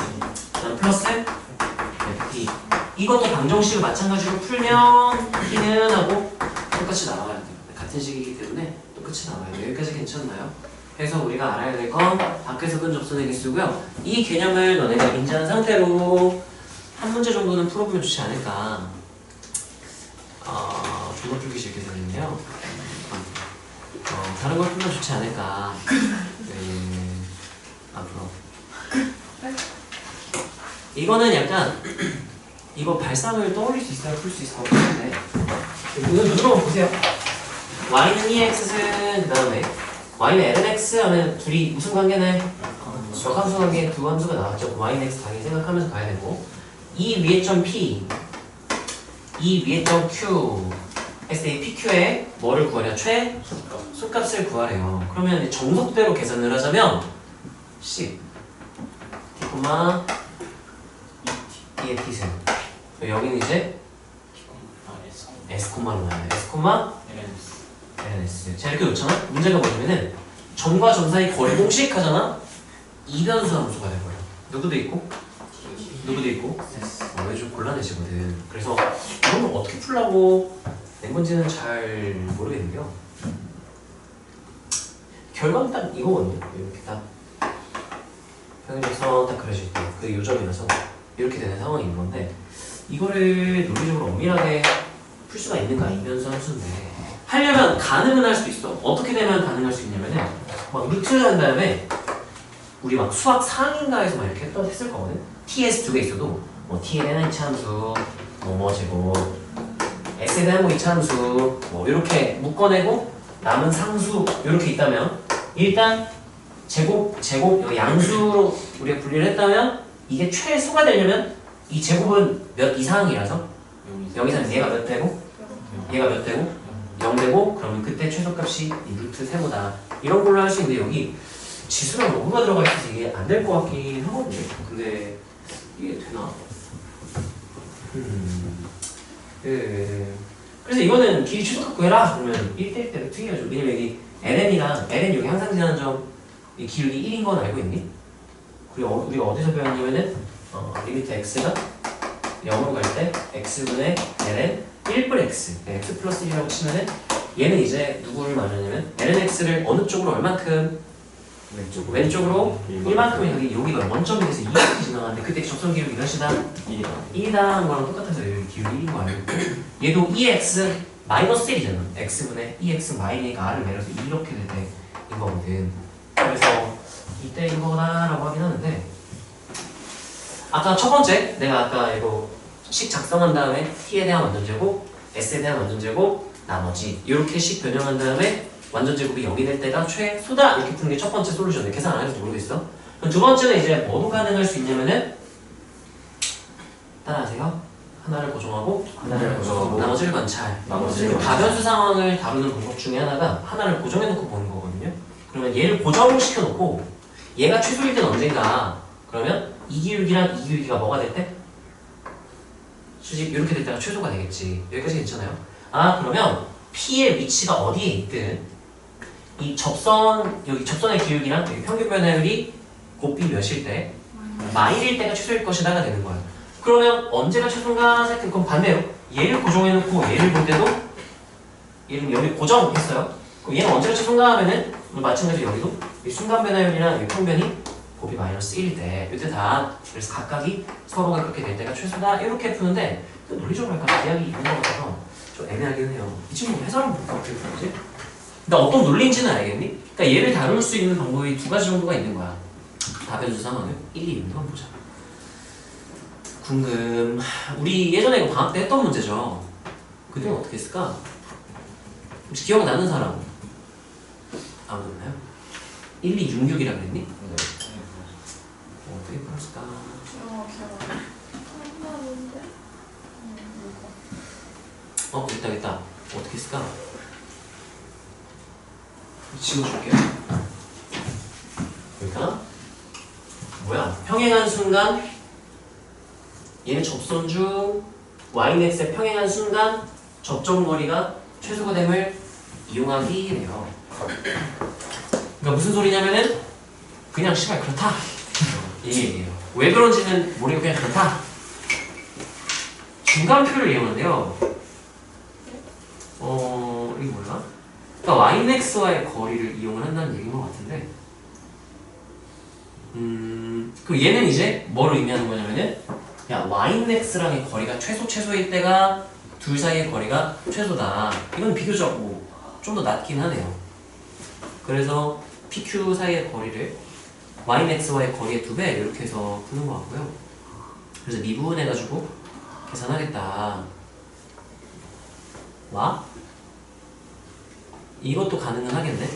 그다음 플러스 FT. 이것도 방정식을 마찬가지로 풀면 T는 하고 똑같이 나와야 돼요. 같은 식이기 때문에 똑같이 나와야 돼요. 여기까지 괜찮나요? 그래서 우리가 알아야 될 건 밖에서 끈 접선의 개수고요. 이 개념을 너네가 인지한 상태로 한 문제 정도는 풀어보면 좋지 않을까. 주먹 풀기 쉽게 되는데요. 다른 걸 풀면 좋지 않을까. 앞으로. 이거는 약간 이거 발상을 떠올릴 수 있어야 풀 수 있을 것 같은데 이거 눈으로 보세요. y는 EX는 그 다음에 y는 LNX 하면 둘이 무슨 관계네? 역함수 관계 두 함수가 나왔죠. y는 x 당연히 생각하면서 가야 되고 이 위에 점 P 이 위에 점 Q SA PQ에 뭐를 구하려? 최소값을 구하래요. 그러면 정석대로 계산을 하자면 10 T, E의 T승 여기는 이제 S, 나와요. S, LNS. 자, 이렇게 놓잖아? 문제가 뭐냐면은 점과 점 사이 거리 공식 하잖아? 이변수 함수가 될 거예요. 누구도 있고? 누구도 있고? 왜 좀 곤란해지거든. 그래서 이런 걸 어떻게 풀라고 낸 건지는 잘 모르겠는데요. 결과는 딱 이거거든요. 이렇게 딱 평행접선 딱 그려질 때 그 요점이라서 이렇게 되는 상황이 있는 건데 이거를 논리적으로 엄밀하게 풀 수가 있는가? 이변수 함수인데 하려면 가능은 할 수 있어. 어떻게 되면 가능할 수 있냐면은 막 루트를 한 다음에 우리 막 수학 상인가에서 막 이렇게 했을 거거든. TS 두 개 있어도 뭐 T에 대한 이차함수 뭐 제곱 S에 대한 뭐 이차함수 뭐 이렇게 묶어내고 남은 상수 이렇게 있다면 일단 제곱 여기 양수로 우리가 분리를 했다면 이게 최소가 되려면 이 제곱은 몇 이상이라서 여기서는 얘가 몇 되고 얘가 몇 되고 0 되고 그러면 그때 최소값이 이 루트 세보다 이런 걸로 할 수 있는데 여기 지수랑 로그가 들어가 있어서 이게 안 될 것 같긴 하거든요. 근데 이게 되나? 그래서 이거는 길이 최소값 구해라 그러면 1대1 때로 튀겨야죠. 왜냐면 여기 ln 여기 항상 지나는 점 이 기울기 1인 건 알고 있니? 그리고 우리가 어디서 배웠냐면은 리미트 x가 0으로 갈 때 x분의 ln 1뿔 x x 플러스 1이라고 치면은 얘는 이제 누구를 말하냐면 ln x를 어느 쪽으로 얼만큼 왼쪽으로 1만큼이 여기가 원점이 돼서 2이렇게 지나가는데 그때 접선 기울기 몇이다? 1이다 하는 거랑 똑같아서 여기 기울기 1인 거 알고 얘도 2x 마이너스 1이잖아. x분의 2x 마이너스 r을 내려서 이렇게 될 때인 거거든. 그래서 이때인 거다라고 하긴 하는데 아까 첫 번째 내가 아까 이거 식 작성한 다음에 t에 대한 완전제곱 s에 대한 완전제곱 나머지 이렇게 식 변형한 다음에 완전제곱이 0이 될 때가 최소다 이렇게 푸는 게 첫 번째 솔루션이에요. 계산 안 해도 모르겠어. 그럼 두 번째는 이제 뭐도 가능할 수 있냐면은 따라하세요. 하나를 고정하고 나머지를 관찰. 다변수 상황을 다루는 방법 중에 하나가 하나를 고정해놓고 보는 거거든요. 그러면 얘를 고정시켜놓고 얘가 최소일 때는 언젠가 그러면 이 기울기랑 이 기울기가 뭐가 될 때? 수직 이렇게 될 때가 최소가 되겠지. 여기까지 괜찮아요? 그러면 P의 위치가 어디에 있든 이 여기 접선의 기울기랑 여기 평균 변화율이 곱비 몇일 때 마일일 때가 최소일 것이다가 되는 거예요. 그러면 언제가 최소인가 생각해. 그럼 반대로 얘를 고정해놓고 얘를 볼 때도 얘는 여기 고정했어요. 그럼 얘는 언제가 최소인가 하면은 마찬가지로 여기도 이 순간 변화율이랑 이 평변이 곱이 마이너스 1일 때 이때 다 그래서 각각이 서로가 그렇게 될 때가 최소다 이렇게 푸는데 논리적으로 약간 이야기 있는 것 같아서 좀 애매하긴 해요. 이 친구 해설은 볼까 어떻게 풀지? 근데 어떤 논리인지는 알겠니? 그러니까 얘를 다룰 수 있는 방법이 두 가지 정도가 있는 거야. 다변수 상황을 1, 2 있는 건 보자. 궁금. 우리 예전에 이거 방학 때 했던 문제죠. 그때는 어떻게 했을까? 혹시 기억나는 사람? 아무도 없나요? 1, 2, 6, 6이라 그랬니? 어떻게 풀었을까? 됐다. 어떻게 했을까? 지워줄게요. 그러니까 뭐야? 평행한 순간 얘는 접선 중 y는 x에 평행한 순간 접점거리가 최소가 됨을 이용하기래요. 그러니까 무슨 소리냐면은 그냥 시발 그렇다 이 얘기예요. 왜 그런지는 모르겠고 그냥 그렇다. 중간표를 이용한대요. 이게 뭐야? 그러니까 y는 x와의 거리를 이용을 한다는 얘기인 것 같은데 그럼 얘는 이제 뭐를 의미하는 거냐면은 야 y는 x랑의 거리가 최소일 때가 둘 사이의 거리가 최소다. 이건 비교적 좀 더 낮긴 하네요. 그래서 PQ 사이의 거리를 y는 x와의 거리의 2배 이렇게 해서 푸는 것 같고요. 그래서 미분해가지고 계산하겠다. 와? 이것도 가능은 하겠네.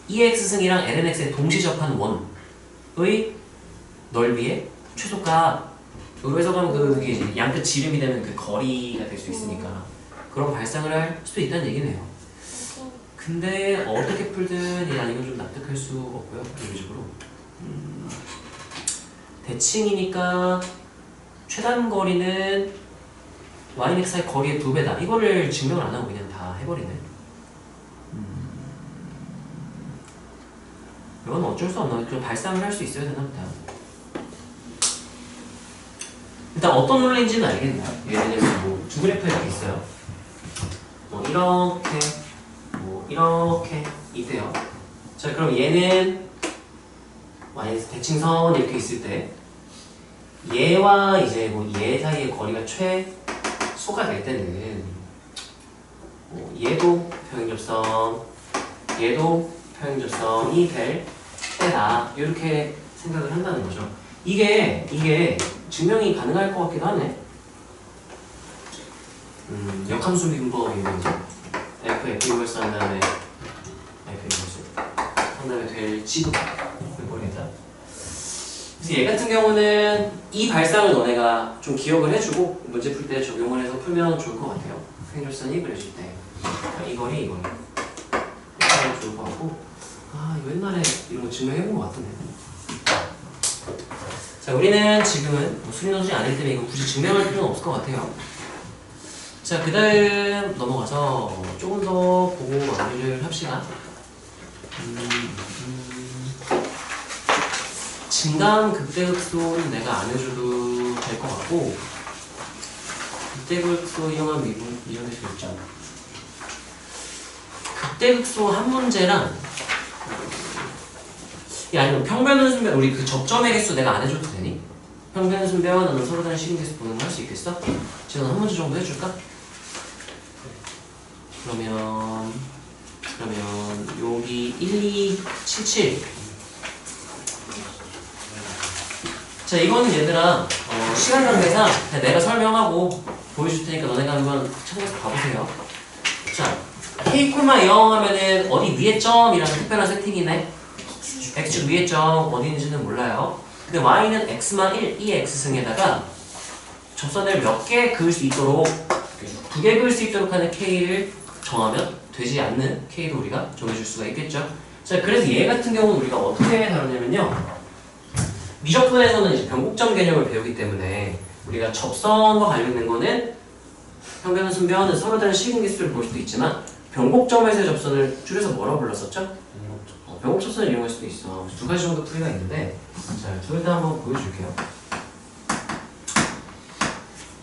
EX승이랑 LNX의 동시 접한 원의 넓이의 최소값. 여기로 해석하면 그게 양끝 지름이 되면 그 거리가 될 수 있으니까 그런 발상을 할 수도 있다는 얘기네요. 근데 어떻게 풀든 이건 좀 납득할 수 없고요. 논리적으로. 대칭이니까 최단 거리는 y는 x의 거리의 2배다. 이거를 증명을 안 하고 그냥 다 해버리네. 이건 어쩔 수 없나? 좀 발상을 할 수 있어야 되나 보다. 일단 어떤 논리인지는 알겠네요. 예를 들면 두 그래프 이렇게 있어요. 이렇게 있대요. 자, 그럼 얘는 y에서 대칭선 이렇게 있을 때 얘와 이제 얘 사이의 거리가 최소가 될 때는 얘도 평행접선, 얘도 평행접선이 될 때다. 이렇게 생각을 한다는 거죠. 이게 증명이 가능할 것 같기도 하네. 역함수 미분법이면서 f 인버스 한 다음에 f 인버스 판단이 될지도 모르겠다. 그래서 얘 같은 경우는 이 발상을 너네가 좀 기억을 해주고 문제 풀 때 적용을 해서 풀면 좋을 것 같아요. 생존선이 그려질 때 이 거리 이거 하면 좋을 것 같고 이거 옛날에 이런 거 증명해본 것 같은데. 자, 우리는 지금은 수리노선이 아니기 때문에 이거 굳이 증명할 필요는 없을 것 같아요. 자, 그 다음 넘어가서 조금 더 보고 마무리를 합시다. 진단 극대극소는 내가 안 해줘도 될 것 같고, 극대극소 이용한 미분의 실점. 극대극소 한 문제랑 아니면 평변 순변 우리 그 접점의 개수 내가 안 해줘도 되니? 평변 순변 나는 서로 다른 시분 개수 보는 거 할 수 있겠어? 지금 한 문제 정도 해줄까? 그러면 여기 1277. 자, 이거는 얘들아 시간 관계상 그냥 내가 설명하고 보여줄 테니까 너네가 한번 참고해서 봐보세요. 자, k, 0 하면은 어디 위에 점이라는 특별한 세팅이네. x축 위에 점 어디 있는지는 몰라요. 근데 y는 x만 1, 이 x승에다가 접선을 몇 개 그을 수 있도록 2개 그을 수 있도록 하는 k를 정하면 되지 않는 k도 우리가 정해줄 수가 있겠죠. 자, 그래서 얘 같은 경우는 우리가 어떻게 다루냐면요. 미적분에서는 이제 변곡점 개념을 배우기 때문에 우리가 접선과 관련된 거는 평변, 순변은 서로 다른 시분계수를 볼 수도 있지만 변곡점에서의 접선을 줄여서 뭐라고 불렀었죠? 변곡접선을 이용할 수도 있어. 두 가지 정도 풀이가 있는데 자, 둘 다 한번 보여줄게요.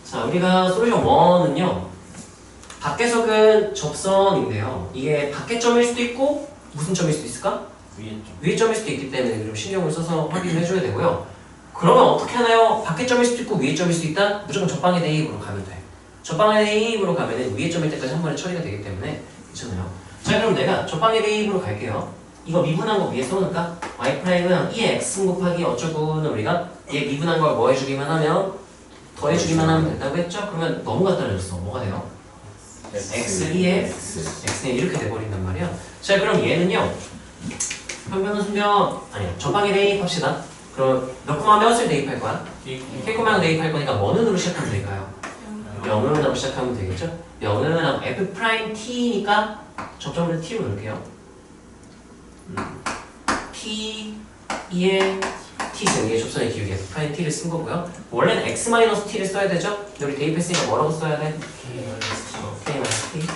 자, 우리가 솔루션 1은요 밖에서 근 접선인데요. 이게 밖에 점일 수도 있고 무슨 점일 수도 있을까? 위에 점일 수도 있기 때문에 좀 신경을 써서 확인을 해줘야 되고요. 그러면 어떻게 하나요? 밖에 점일 수도 있고 위에 점일 수도 있다? 무조건 접방의 대입으로 가면 돼. 접방의 대입으로 가면 위에 점일 때까지 한 번에 처리가 되기 때문에 괜찮아요. 자, 그럼 내가 접방의 대입으로 갈게요. 이거 미분한 거 위에 써놓을까? y'은 2의 x 곱하기 어쩌고는 우리가 얘 미분한 걸 뭐 해주기만 하면 더해주기만 하면 된다고 했죠? 그러면 너무 간단해졌어. 뭐가 돼요? x 2의 x는 이렇게 돼버린단 말이야. 자, 그럼 얘는요 평변은 순변 아니 접방에 대입합시다. 그럼 몇 코마 몇을 대입할 거야? k 코마를 대입할 거니까 뭐 는으로 시작하면 될까요? 0으로 시작하면 되겠죠? 0은 f't니까 접점을 t로 넣을게요. t 2의 t승 이게 접선의 기울기 f't를 쓴 거고요. 원래는 x-t를 써야 되죠? 우리 대입했으니까 뭐라고 써야 돼? k-t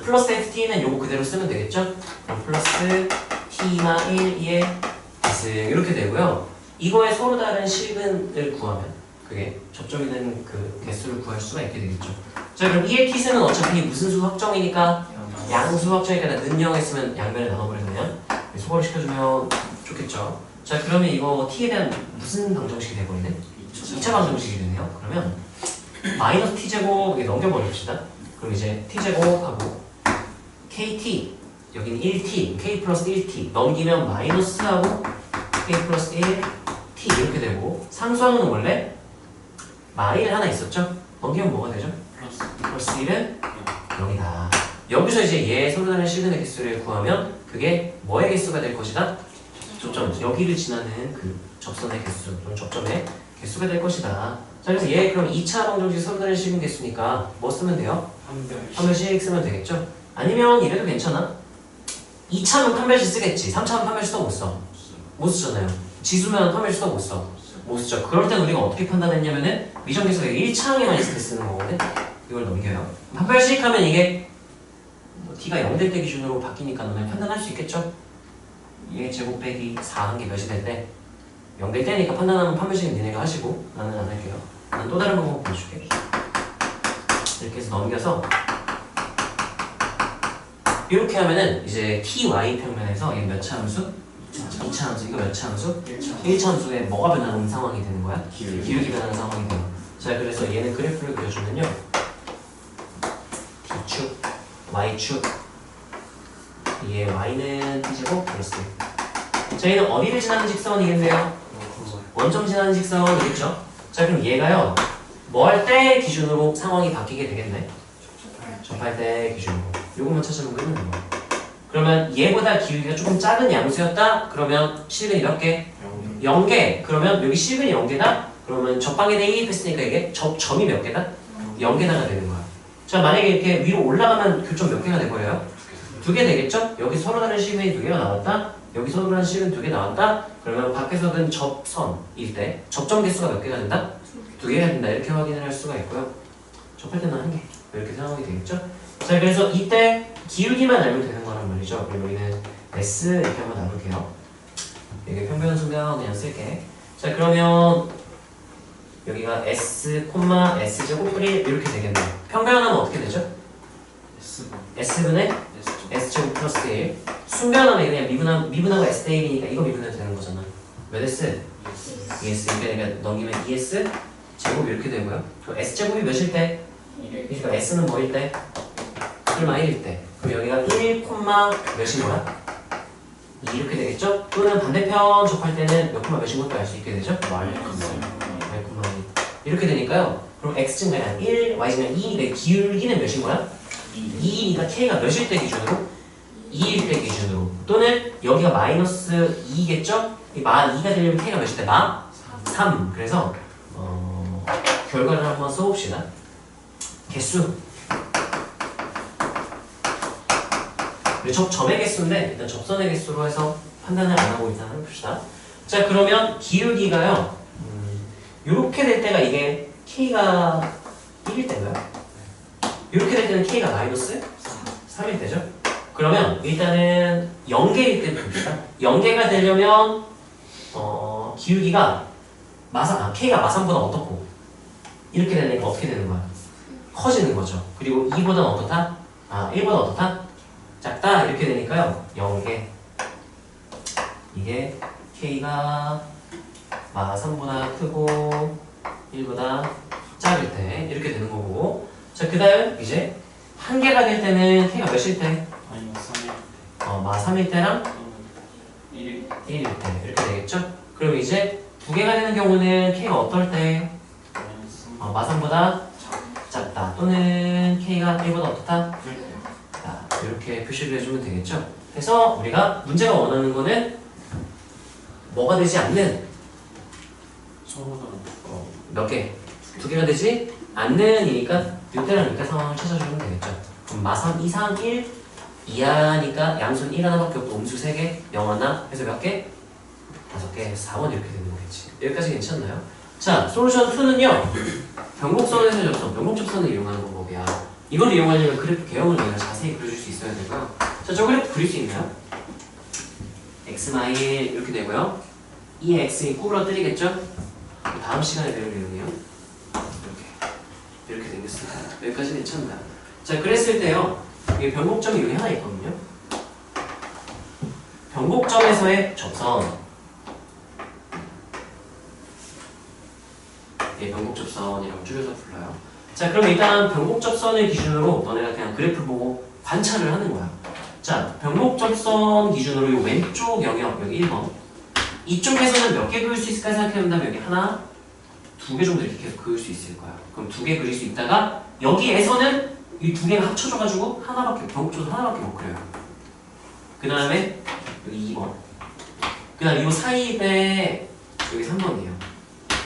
플러스 ft는 요거 그대로 쓰면 되겠죠? 그럼 플러스 t나 1, 2의 t승 이렇게 되고요. 이거에 서로 다른 실근을 구하면 그게 접점이 되는 그 개수를 구할 수가 있게 되겠죠. 자, 그럼 2의 t승은 어차피 무슨 수 확정이니까 양수 확정이니까 는영 했으면 양변에 나눠버리면 소거를 시켜주면 좋겠죠. 자, 그러면 이거 t에 대한 무슨 방정식이 돼버리네? 2차 방정식이 되네요. 그러면 마이너스 t제곱 넘겨버립시다. 그럼 이제 t제곱하고 kt 여기는 1t k 플러스 1t 넘기면 마이너스하고 k 플러스 1t 이렇게 되고 상수항은 원래 마이를 하나 있었죠? 넘기면 뭐가 되죠? 플러스 1은 0이다. 여기서 이제 얘 서로 다른 실근의 개수를 구하면 그게 뭐의 개수가 될 것이다? 접점, 여기를 지나는 그 접선의 개수, 접점의 개수가 될 것이다. 자, 그래서 얘 그럼 2차 방정식 서로 다른 실근 개수니까 뭐 쓰면 돼요? 판별식 쓰면 되겠죠? 아니면 이래도 괜찮아. 2차면 판별식 쓰겠지. 3차면 판별식 써 못 써. 못 쓰잖아요. 지수면 판별식 써 못 써. 못 쓰죠. 그럴 땐 우리가 어떻게 판단했냐면은 미정계수가 1차항에만 있을 때 쓰는 거거든. 이걸 넘겨요. 판별식 하면 이게 t가 0 될 때 기준으로 바뀌니까 너네 판단할 수 있겠죠? 얘 제곱 빼기 4 한 게 몇이 될 때? 0 될 때니까 판단하면 판별식은 니네가 하시고 나는 안 할게요. 난 또 다른 방법 보여줄게. 이렇게 해서 넘겨서 이렇게 하면은 이제 ty 평면에서 얘 몇 차 함수? 2차 함수. 이거 몇 차 함수? 1차 함수에 뭐가 변하는 상황이 되는 거야? 기울기 변하는 상황이 돼요. 자, 그래서 얘는 그래프를 그려주면요 D축, Y축 얘 Y는 T제곱 플러스 저희는 어디를 지나는 직선이겠네요? 원점 지나는 직선이겠죠? 자, 그럼 얘가요 뭐 할 때 기준으로 상황이 바뀌게 되겠네? 접할 때 기준으로 요것만 찾으면 끝나는 거야. 그러면 얘보다 기울기가 조금 작은 양수였다? 그러면 실근이 몇 개? 0개. 그러면 여기 실근이 0개다? 그러면 접방에 대입했으니까 이게 점이 몇 개다? 0개다가 되는 거야. 자, 만약에 이렇게 위로 올라가면 교점 몇 개가 돼버려요? 2개 되겠죠? 여기 서로 다른 실근이 2개가 나왔다? 여기 서로 다른 실근 2개 나왔다? 그러면 밖에서는 접선일 때 접점 개수가 몇 개가 된다? 2개가 된다. 이렇게 확인을 할 수가 있고요. 접할 때는 1개. 이렇게 생각이 되겠죠? 자, 그래서 이때 기울기만 알면 되는 거란 말이죠. 그럼 여기는 S 이렇게 한번 나눌게요. 이게 평변 수명 그냥 쓸게. 자, 그러면 여기가 S, S 제곱 1 이렇게 되겠네요. 평변하면 어떻게 되죠? S분의 S 제곱 플러스 1. 순변하면 그냥 미분하고 S 대 1이니까 이거 미분해도 되는 거잖아. 몇 S? 2S. 그러니까 넘기면 2S 제곱 이렇게 되고요. 그럼 S 제곱이 몇일 때? 그러니까 S는 뭐일 때? 1일 때. 그럼 여기가 1, 몇인 거야? 2 이렇게 되겠죠? 또는 반대편 접할 때는 몇 몇인 것도 알 수 있게 되죠? 이렇게 되니까요. 그럼 x증가야 1, y증가 2, 내 기울기는 몇인 거야? 2니까 k가 몇일 때 기준으로? 2일 때 기준으로. 또는 여기가 마이너스 2겠죠? 이 마 2가 되려면 k가 몇일 때? 마 3. 그래서 결과를 한번 써봅시다. 개수. 점의 개수인데 일단 접선의 개수로 해서 판단을 안 하고 일단 해봅시다. 자, 그러면 기울기가요. 이렇게 될 때가 이게 k가 1일 때인가요? 이렇게 될 때는 k가 마이너스 3일 때죠. 그러면 일단은 0개일 때 봅시다. 0개가 되려면 기울기가 k가 마삼보다 어떻고 이렇게 되니까 어떻게 되는 거야? 커지는 거죠. 그리고 2보다는 어떻다? 1보다 어떻다? 작다 이렇게 되니까요. 0개 이게 k가 마3보다 크고 1보다 작을 때 이렇게 되는 거고. 자, 그 다음 이제 1개가 될 때는 k가 몇일 때? 마3일 때랑 1일 때 이렇게 되겠죠? 그럼 이제 2개가 되는 경우는 k가 어떨 때? 마3보다 작다 또는 k가 1보다 어떻다? 이렇게 표시를 해주면 되겠죠? 그래서 우리가 문제가 원하는 거는 뭐가 되지 않는 몇 개? 2개가 되지 않는 이니까 이때랑 이때 상황을 찾아주면 되겠죠. 그럼 마3 이상 1 이하니까 양수는 1 하나밖에 없고 음수 3개 0 하나 해서 몇 개? 5개 4번 이렇게 되는 거겠지. 여기까지 괜찮나요? 자, 솔루션 2는요 변곡선에서 접선, 변곡접선을 이용하는 방법이야. 이걸 이용하려면 그래프 개형을 내가 자세히 그려줄 수 있어야 되고요. 자, 저 그래프 그릴 수 있나요? x-1 이렇게 되고요. 이 x이 구부러뜨리겠죠? 다음 시간에 배울 내용이에요. 이렇게 생겼습니다. 여기까지 괜찮나요? 자, 그랬을 때요. 이게 변곡점이 여기 하나 있거든요. 변곡점에서의 접선. 이게 변곡접선이라고 줄여서 불러요. 자, 그럼 일단 변곡접선을 기준으로 너네가 그냥 그래프 보고 관찰을 하는 거야. 자, 변곡접선 기준으로 이 왼쪽 영역, 여기 1번. 이쪽에서는 몇 개 그릴 수 있을까 생각해본다면 여기 하나, 2개 정도 이렇게 계속 그릴 수 있을 거야. 그럼 2개 그릴 수 있다가 여기에서는 이 2개가 합쳐져가지고 변곡접선 하나밖에 못 그려요. 그 다음에 여기 2번. 그 다음 이 사이에 여기 3번이에요.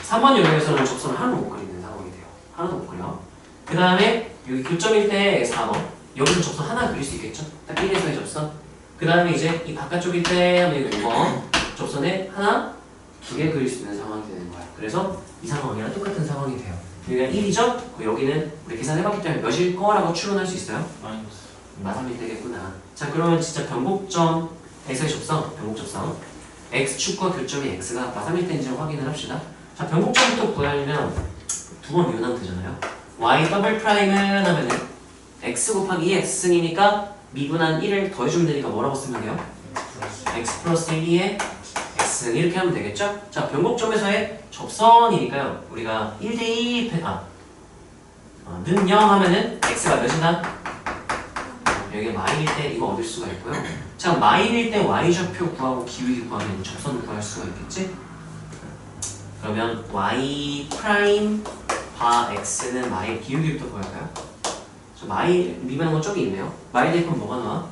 3번 영역에서는 접선을 하나도 못 그리는 상황이 돼요. 하나도 못 그려. 그 다음에 여기 교점일 때 4번. 여기서 접선 하나 그릴 수 있겠죠? 딱 1에서의 접선. 그 다음에 이제 이 바깥쪽일 때 하면 이거 5번. 접선에 하나, 2개 그릴 수 있는 상황이 되는 거야. 그래서 이 상황이랑 똑같은 상황이 돼요. 여기가 1이죠? 여기는 우리 계산해봤기 때문에 몇일 거라고 추론할 수 있어요? 마3일 되겠구나. 자, 그러면 진짜 변곡점에서의 접선, 변곡접선. x축과 교점이 x가 마3일 때인지 확인을 합시다. 자, 변곡점부터 구하려면 2번 미분하면 되잖아요. y 더블 프라임은 하면은 x 곱하기 2x승이니까 미분한 1을 더해주면 되니까 뭐라고 쓰면 돼요? x 플러스 1에 x승 이렇게 하면 되겠죠? 자, 변곡점에서의 접선이니까요. 우리가 1대2 는 0 하면은 x가 몇이다? 여기 마일일 때 이거 얻을 수가 있고요. 자, 마일일 때 y좌표 구하고 기울기 구하면 접선 구할 수가 있겠지? 그러면 y 프라임 바 x는 마일 기울기부터 구할까요? 저 마일 미분한 건 저기 있네요. 마일 대입은 뭐가 나와?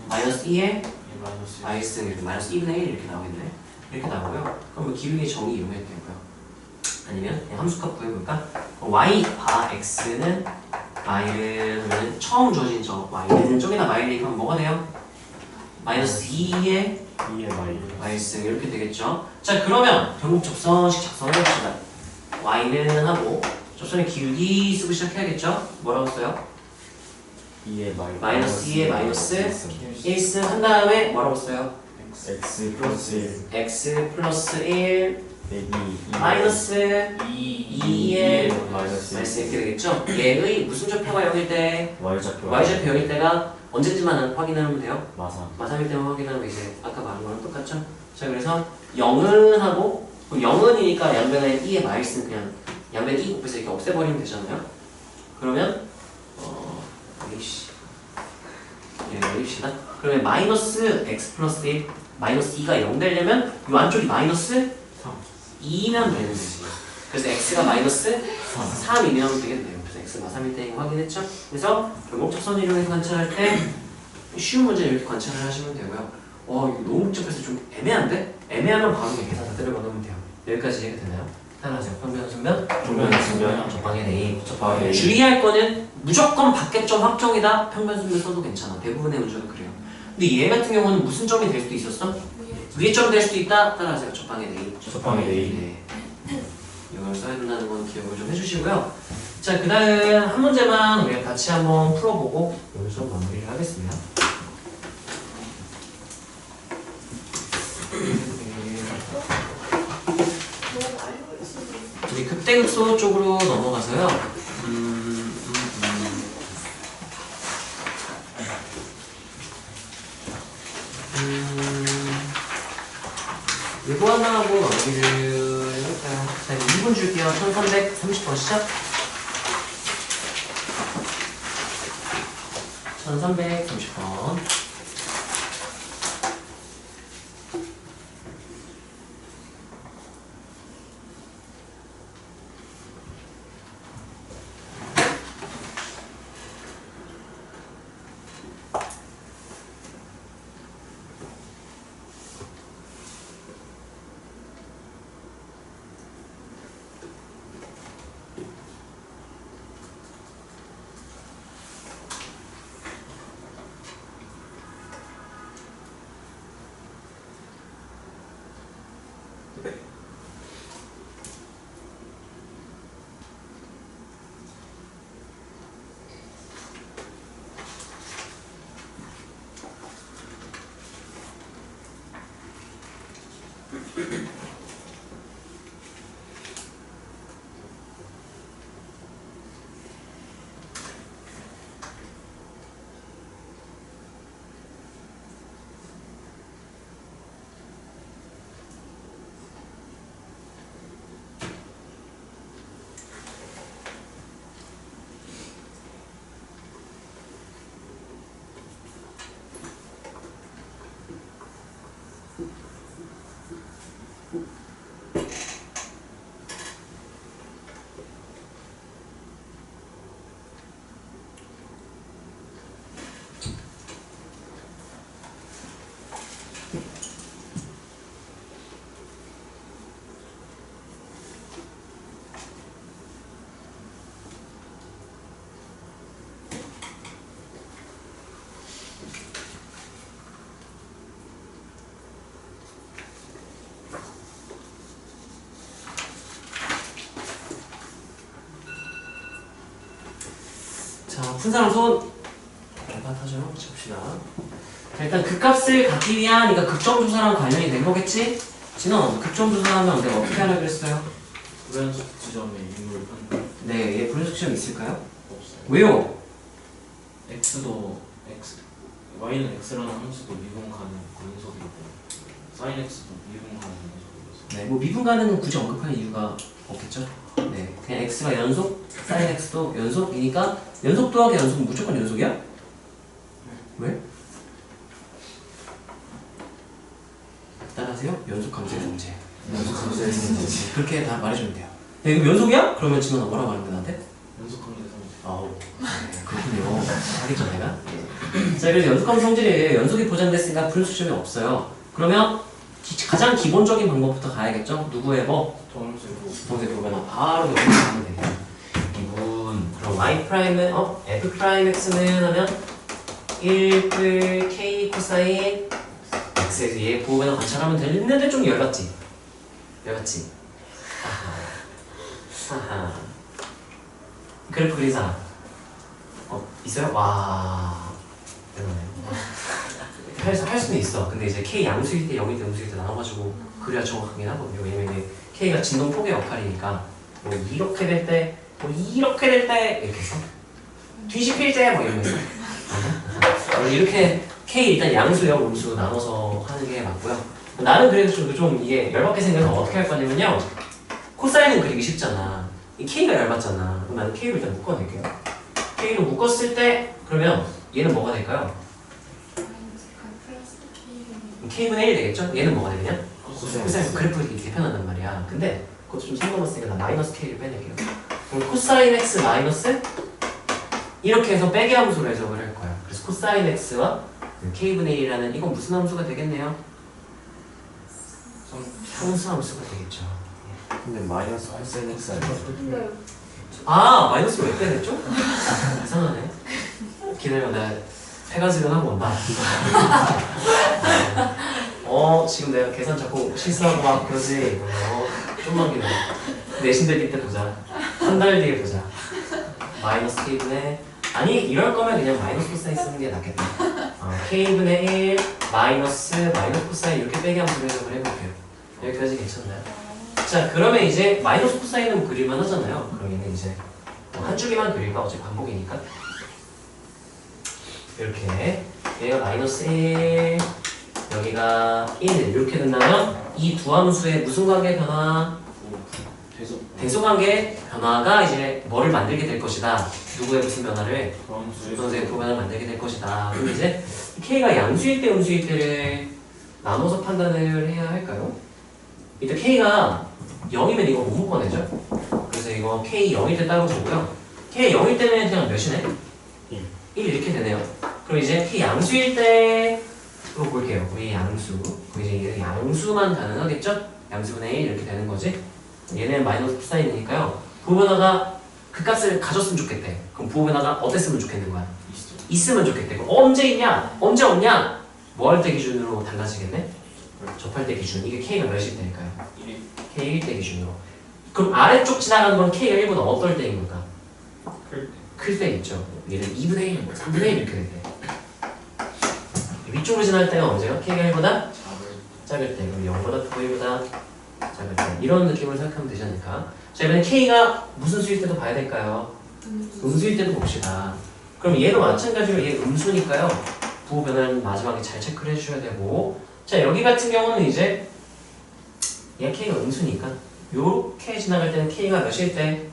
마이너스 2에 이 마이너스 마이너스 이렇게 마이너스 2분의 1 이렇게 나오겠네. 이렇게 나오고요. 그럼 기울기 정의 이용해도 되고요. 아니면 그냥 함수값 구해볼까? y 바 x는 y를 하면 처음 주어진 저 y는 쪽에다 마이를 대입하면 뭐가 돼요? 마이너스 2에 2의 마이 마이너스 이렇게 되겠죠. 자 그러면 결국 접선식 작성을 해봅시다. y는 하고 접선의 기울기 쓰고 시작해야겠죠. 뭐라고 써요? 2의 마이 마이너스 2의 마이너스 1 1승 한 다음에 뭐라고 써요? x 플러스 1 x 플러스 1 내기 마이너스 2의 마이너스 마이너스 이렇게 되겠죠? 얘의 무슨 좌표가 0일 때 y좌표 y좌표 0일 때가 언제쯤만 확인하면 돼요? 마삼 마삼일 때만 확인하면 이제 아까 말한 거랑 똑같죠? 자 그래서 0은 하고 0은이니까 양변에 2의 마이너스는 그냥 양변에 2 곱해서 이렇게 없애버리면 되잖아요. 그러면 이씨 내립시다. 그러면 마이너스 x 플러스 1 마이너스 2가 0 되려면 이 안쪽이 마이너스 2면 되는 거지. 그래서 x가 마이너스 3이면 되겠네요. 그래서 x가 3일 때 확인했죠? 그래서 결국 접선 이용해서 관찰할 때 쉬운 문제는 이렇게 관찰을 하시면 되고요. 이거 너무 복잡해서 좀 애매한데? 애매하면 바로 그냥 계산 다 때려봐 놓으면 돼요. 여기까지 이해가 되나요? 따라하세요. 평면 순변, 평면 순변, 적방의 네임. 적방의 네임. 주의할 거는 무조건 밖에점 확정이다. 평면 순변 써도 괜찮아. 대부분의 문제가 그래요. 근데 얘 같은 경우는 무슨 점이 될 수도 있었어? 위에 점이 될 수도 있다. 따라하세요. 적방의 네임. 적방의 네임. 네. 이걸 써야 된다는 건 기억을 좀 해주시고요. 자, 그 다음 한 문제만 우리가 같이 한번 풀어보고 오늘 수업 마무리를 하겠습니다. 우리 극대극소 쪽으로 넘어가서요. 이거 하나 하고 마무리를 할까요? 자, 2분 줄게요. 1330번 시작. 1330번. 자, 푼 사람 손. 발판하죠. 봅시다. 자, 일단 극값을 갖기 위한, 그러니까 극점조사랑 관련이 된 거겠지? 진원, 극점조사하면 내가 어떻게 하려고 그랬어요? 불연속 지점의 인물 판단 네, 얘 불연속 시험 있을까요? 없어요. 왜요? x도 x y는 x라는 함수도 미분 가능 근속이고 sin x도 미분 가능 근속이어서 네, 뭐 미분 가능은 굳이 언급할 이유가 없겠죠? 네, 그냥 x가 연속, sin x도 연속이니까 연속 더하기 연속은 무조건 연속이야? 왜? 따라하세요. 연속 함수의 문제. 그렇게 다 말해주면 돼요. 야, 이거 연속이야? 그러면 지금 뭐라고 말하는 거야 나한테? 연속 관계 상식 아우, 그렇군요. 하겠죠, 내가? 자, 그래서 연속하면 성질이에요. 연속이 보장됐으니까 불수점이 없어요. 그러면 가장 기본적인 방법부터 가야겠죠? 누구의 뭐? 동세 보면 바로 여기 가면 돼요. 이분. 그럼 y 프라임은, f 프라임 x는 하면 1뿔 k 코사인 x에서 얘 부호변화 관찰하면 되는데 좀 열받지? 열받지? 하하. 그래프 그린 사람 있어요? 와 대단해. 할 수는 있어. 근데 이제 k 양수일 때 0일 때 음수일 때 나눠가지고 그래야 정확하긴 하거든요. 왜냐면 이게 k가 진동 폭의 역할이니까 뭐 이렇게 될 때, 뭐 이렇게 될 때 이렇게 해서 뒤집힐 때 뭐 이러면서 이렇게 k 일단 양수역 음수 나눠서 하는 게 맞고요. 나는 그래도 좀 이게 열받게 생겨서 어떻게 할 거냐면요. 코사인은 그리기 쉽잖아. 이 k가 열받잖아. 그럼 나는 k를 일단 묶어낼게요. k로 묶었을 때 그러면 얘는 뭐가 될까요? k분의 1 되겠죠? 얘는 뭐가 되냐? 코사인 그래프가 이렇게 표현한단 말이야. 근데 그것도 좀 상관없으니까 나 마이너스 k를 빼낼게요. 그럼 코사인 x 마이너스 이렇게 해서 빼기 함수로 해석을 할 거야. 그래서 코사인 x와 k분의 1이라는 이건 무슨 함수가 되겠네요? 상수 함수가 되겠죠. 근데 마이너스 8cm x 아니에요? 아, 마이너스 왜 빼냈죠? 이상하네. 기다려, 나 해가지고 하고 온다. 지금 내가 계산 자꾸 실수하고 막 그러지. 좀만 기다려. 내신 대비 때 보자. 한 달 뒤에 보자. 마이너스 k분의 아니 이럴 거면 그냥 마이너스 코사인 쓰는 게 낫겠다. k분의 1 마이너스 코사인 이렇게 빼기 함수로 해석을 해볼게요. 여기까지 괜찮나요? 자, 그러면 이제 마이너스 코사인은 그릴만 하잖아요. 그럼 얘는 이제 한 줄기만 그릴까? 어차피 반복이니까. 이렇게 얘가 마이너스 1 여기가 1 이렇게 된다면 이 두 함수의 무슨 관계 변화? 대소관계 변화가 이제 뭐를 만들게 될 것이다. 누구의 무슨 변화를? 선수의 변화를 만들게 될 것이다. 그럼 이제 k가 양수일 때 음수일 때를 나눠서 판단을 해야 할까요? 일단 k가 0이면 이거 못 묶어내죠? 그래서 이거 k 0일 때 따로 보고요. k 0일 때는 그냥 몇이네? 1 이렇게 되네요. 그럼 이제 k 양수일 때로 볼게요. 이 양수. 그럼 이제 양수만 가능하겠죠? 양수분의 1 이렇게 되는 거지? 얘는 마이너스 코사인이니까요. 부호변화가 그 값을 가졌으면 좋겠대. 그럼 부호변화가 어땠으면 좋겠는 거야? 있으면 좋겠대. 그럼 언제 있냐? 언제 없냐? 뭐 할 때 기준으로 달라지겠네? 접할 때 기준. 이게 k가 몇일 때일까요? k 1때 기준으로. 그럼 아래쪽 지나가는 건 k가 1보다 어떨 때인 걸까? 클 때겠죠. 얘는 2분의 1, 3분의 1 이렇게 될 때. 위쪽으로 지날 때가 언제요? k가 1보다 작을 때. 그럼 0보다 크고 1보다 작을 때. 이런 느낌으로 생각하면 되지 않을까? 자, 이번엔 k가 무슨 수일 때도 봐야 될까요? 음수일 때도 봅시다. 그럼 얘도 마찬가지로 얘 음수니까요. 부호 변화는 마지막에 잘 체크를 해주셔야 되고, 자, 여기 같은 경우는 이제 얘 k가 음수니까 요렇게 지나갈 때는 k가 몇일 때?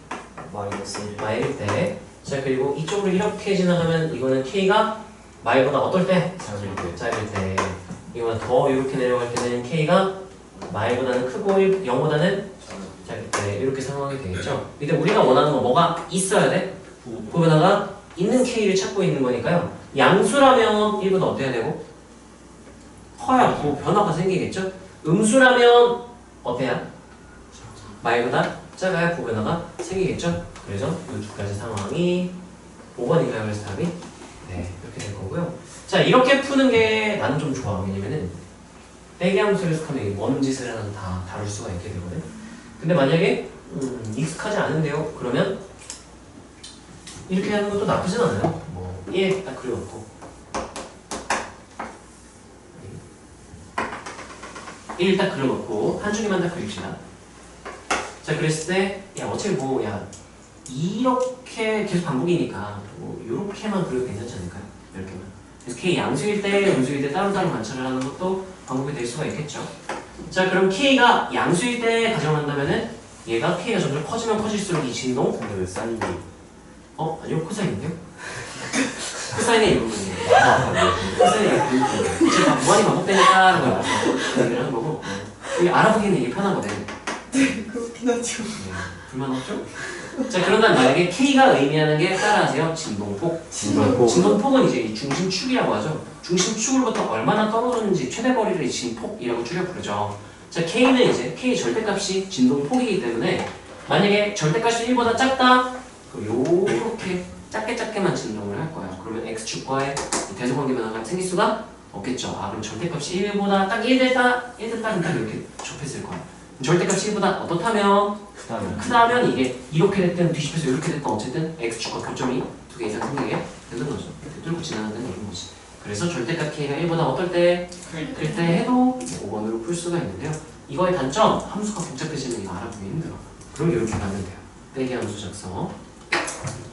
마이너스 1 마일일 때. 자, 그리고 이쪽으로 이렇게 지나가면 이거는 k가 마일보다 어떨 때? 작을 때 작을 때. 이거는 더 이렇게 내려갈 때는 k가 마일보다는 크고 0보다는 작을 때. 이렇게 상황이 되겠죠. 근데 우리가 원하는 건 뭐가 있어야 돼? 부호 변화가 있는 k를 찾고 있는 거니까요. 양수라면 1보다 어때야 되고? 커야 부호 변화가 생기겠죠? 음수라면 어때야? 마일보다 작아야 부호 변화가 생기겠죠? 그래서 이 두 가지 상황이 5번인가요? 그래서 답이? 네, 이렇게 될 거고요. 자, 이렇게 푸는 게 나는 좀 좋아. 왜냐면은 빼기 함수를 해석하면 뭔 짓을 하나 다 다룰 수가 있게 되거든. 근데 만약에 익숙하지 않은데요? 그러면 이렇게 하는 것도 나쁘진 않아요. 뭐 1 딱 그려놓고 1 딱 그려놓고 한 줄기만 딱 그립시다. 자, 그랬을 때 야 어차피 뭐 야 이렇게 계속 반복이니까 뭐 이렇게만 그려도 괜찮지 않을까요? 이렇게만. 그래서 k 양수일 때, 음수일 때 따로따로 관찰을 하는 것도 방법이 될 수가 있겠죠. 자, 그럼 k가 양수일 때 가정한다면은 얘가 k가 점점 커지면 커질수록 이 진동 근데 왜 사인이 아니요, 코사인인데요? 코사인의 일부분이에요. 코사인의 일부분. 지금 무한히 반복되니까 하는 거야. 얘기를 하는 거고. 이게 알아보기에는 이게 편하거든. 그렇긴 하죠. 불만 없죠? 자, 그런다면 만약에 K가 의미하는 게 따라하세요. 진동폭. 진동폭. 진동폭은 이제 이 중심축이라고 하죠. 중심축으로부터 얼마나 떨어졌는지 최대 거리를 진폭이라고 줄여 부르죠. 자, K는 이제 K 절대값이 진동폭이기 때문에 만약에 절대값이 1보다 작다? 그럼 요렇게 작게만 진동을 할 거야. 그러면 X축과의 대소관계 변화가 생길 수가 없겠죠. 아, 그럼 절대값이 1보다 딱 1됐다 그럼 딱 이렇게 접했을 거야. 절대값이 1보다 어떻다면? 크다면 이게 이렇게 됐든 뒤집혀서 이렇게 됐든 어쨌든 X축과 교점이 2개 이상 생기게 되는 거죠. 뚫고 지나간다는 이런 거지. 그래서 절대값 K가 1보다 어떨 때? 클 때 해도 5번으로 풀 수가 있는데요. 이거의 단점, 함수가 복잡해지면 이거 알아보기 힘들어. 그럼 이렇게 가면 돼요. 빼기 함수 작성.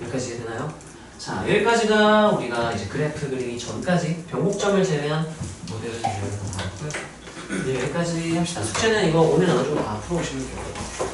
여기까지 이해되나요? 자, 여기까지가 우리가 이제 그래프 그리기 전까지 변곡점을 제외한 모델을 준비해서 나왔고요. 이제 여기까지 합시다. 숙제는 이거 오늘 나눠주고 다 풀어오시면 돼요.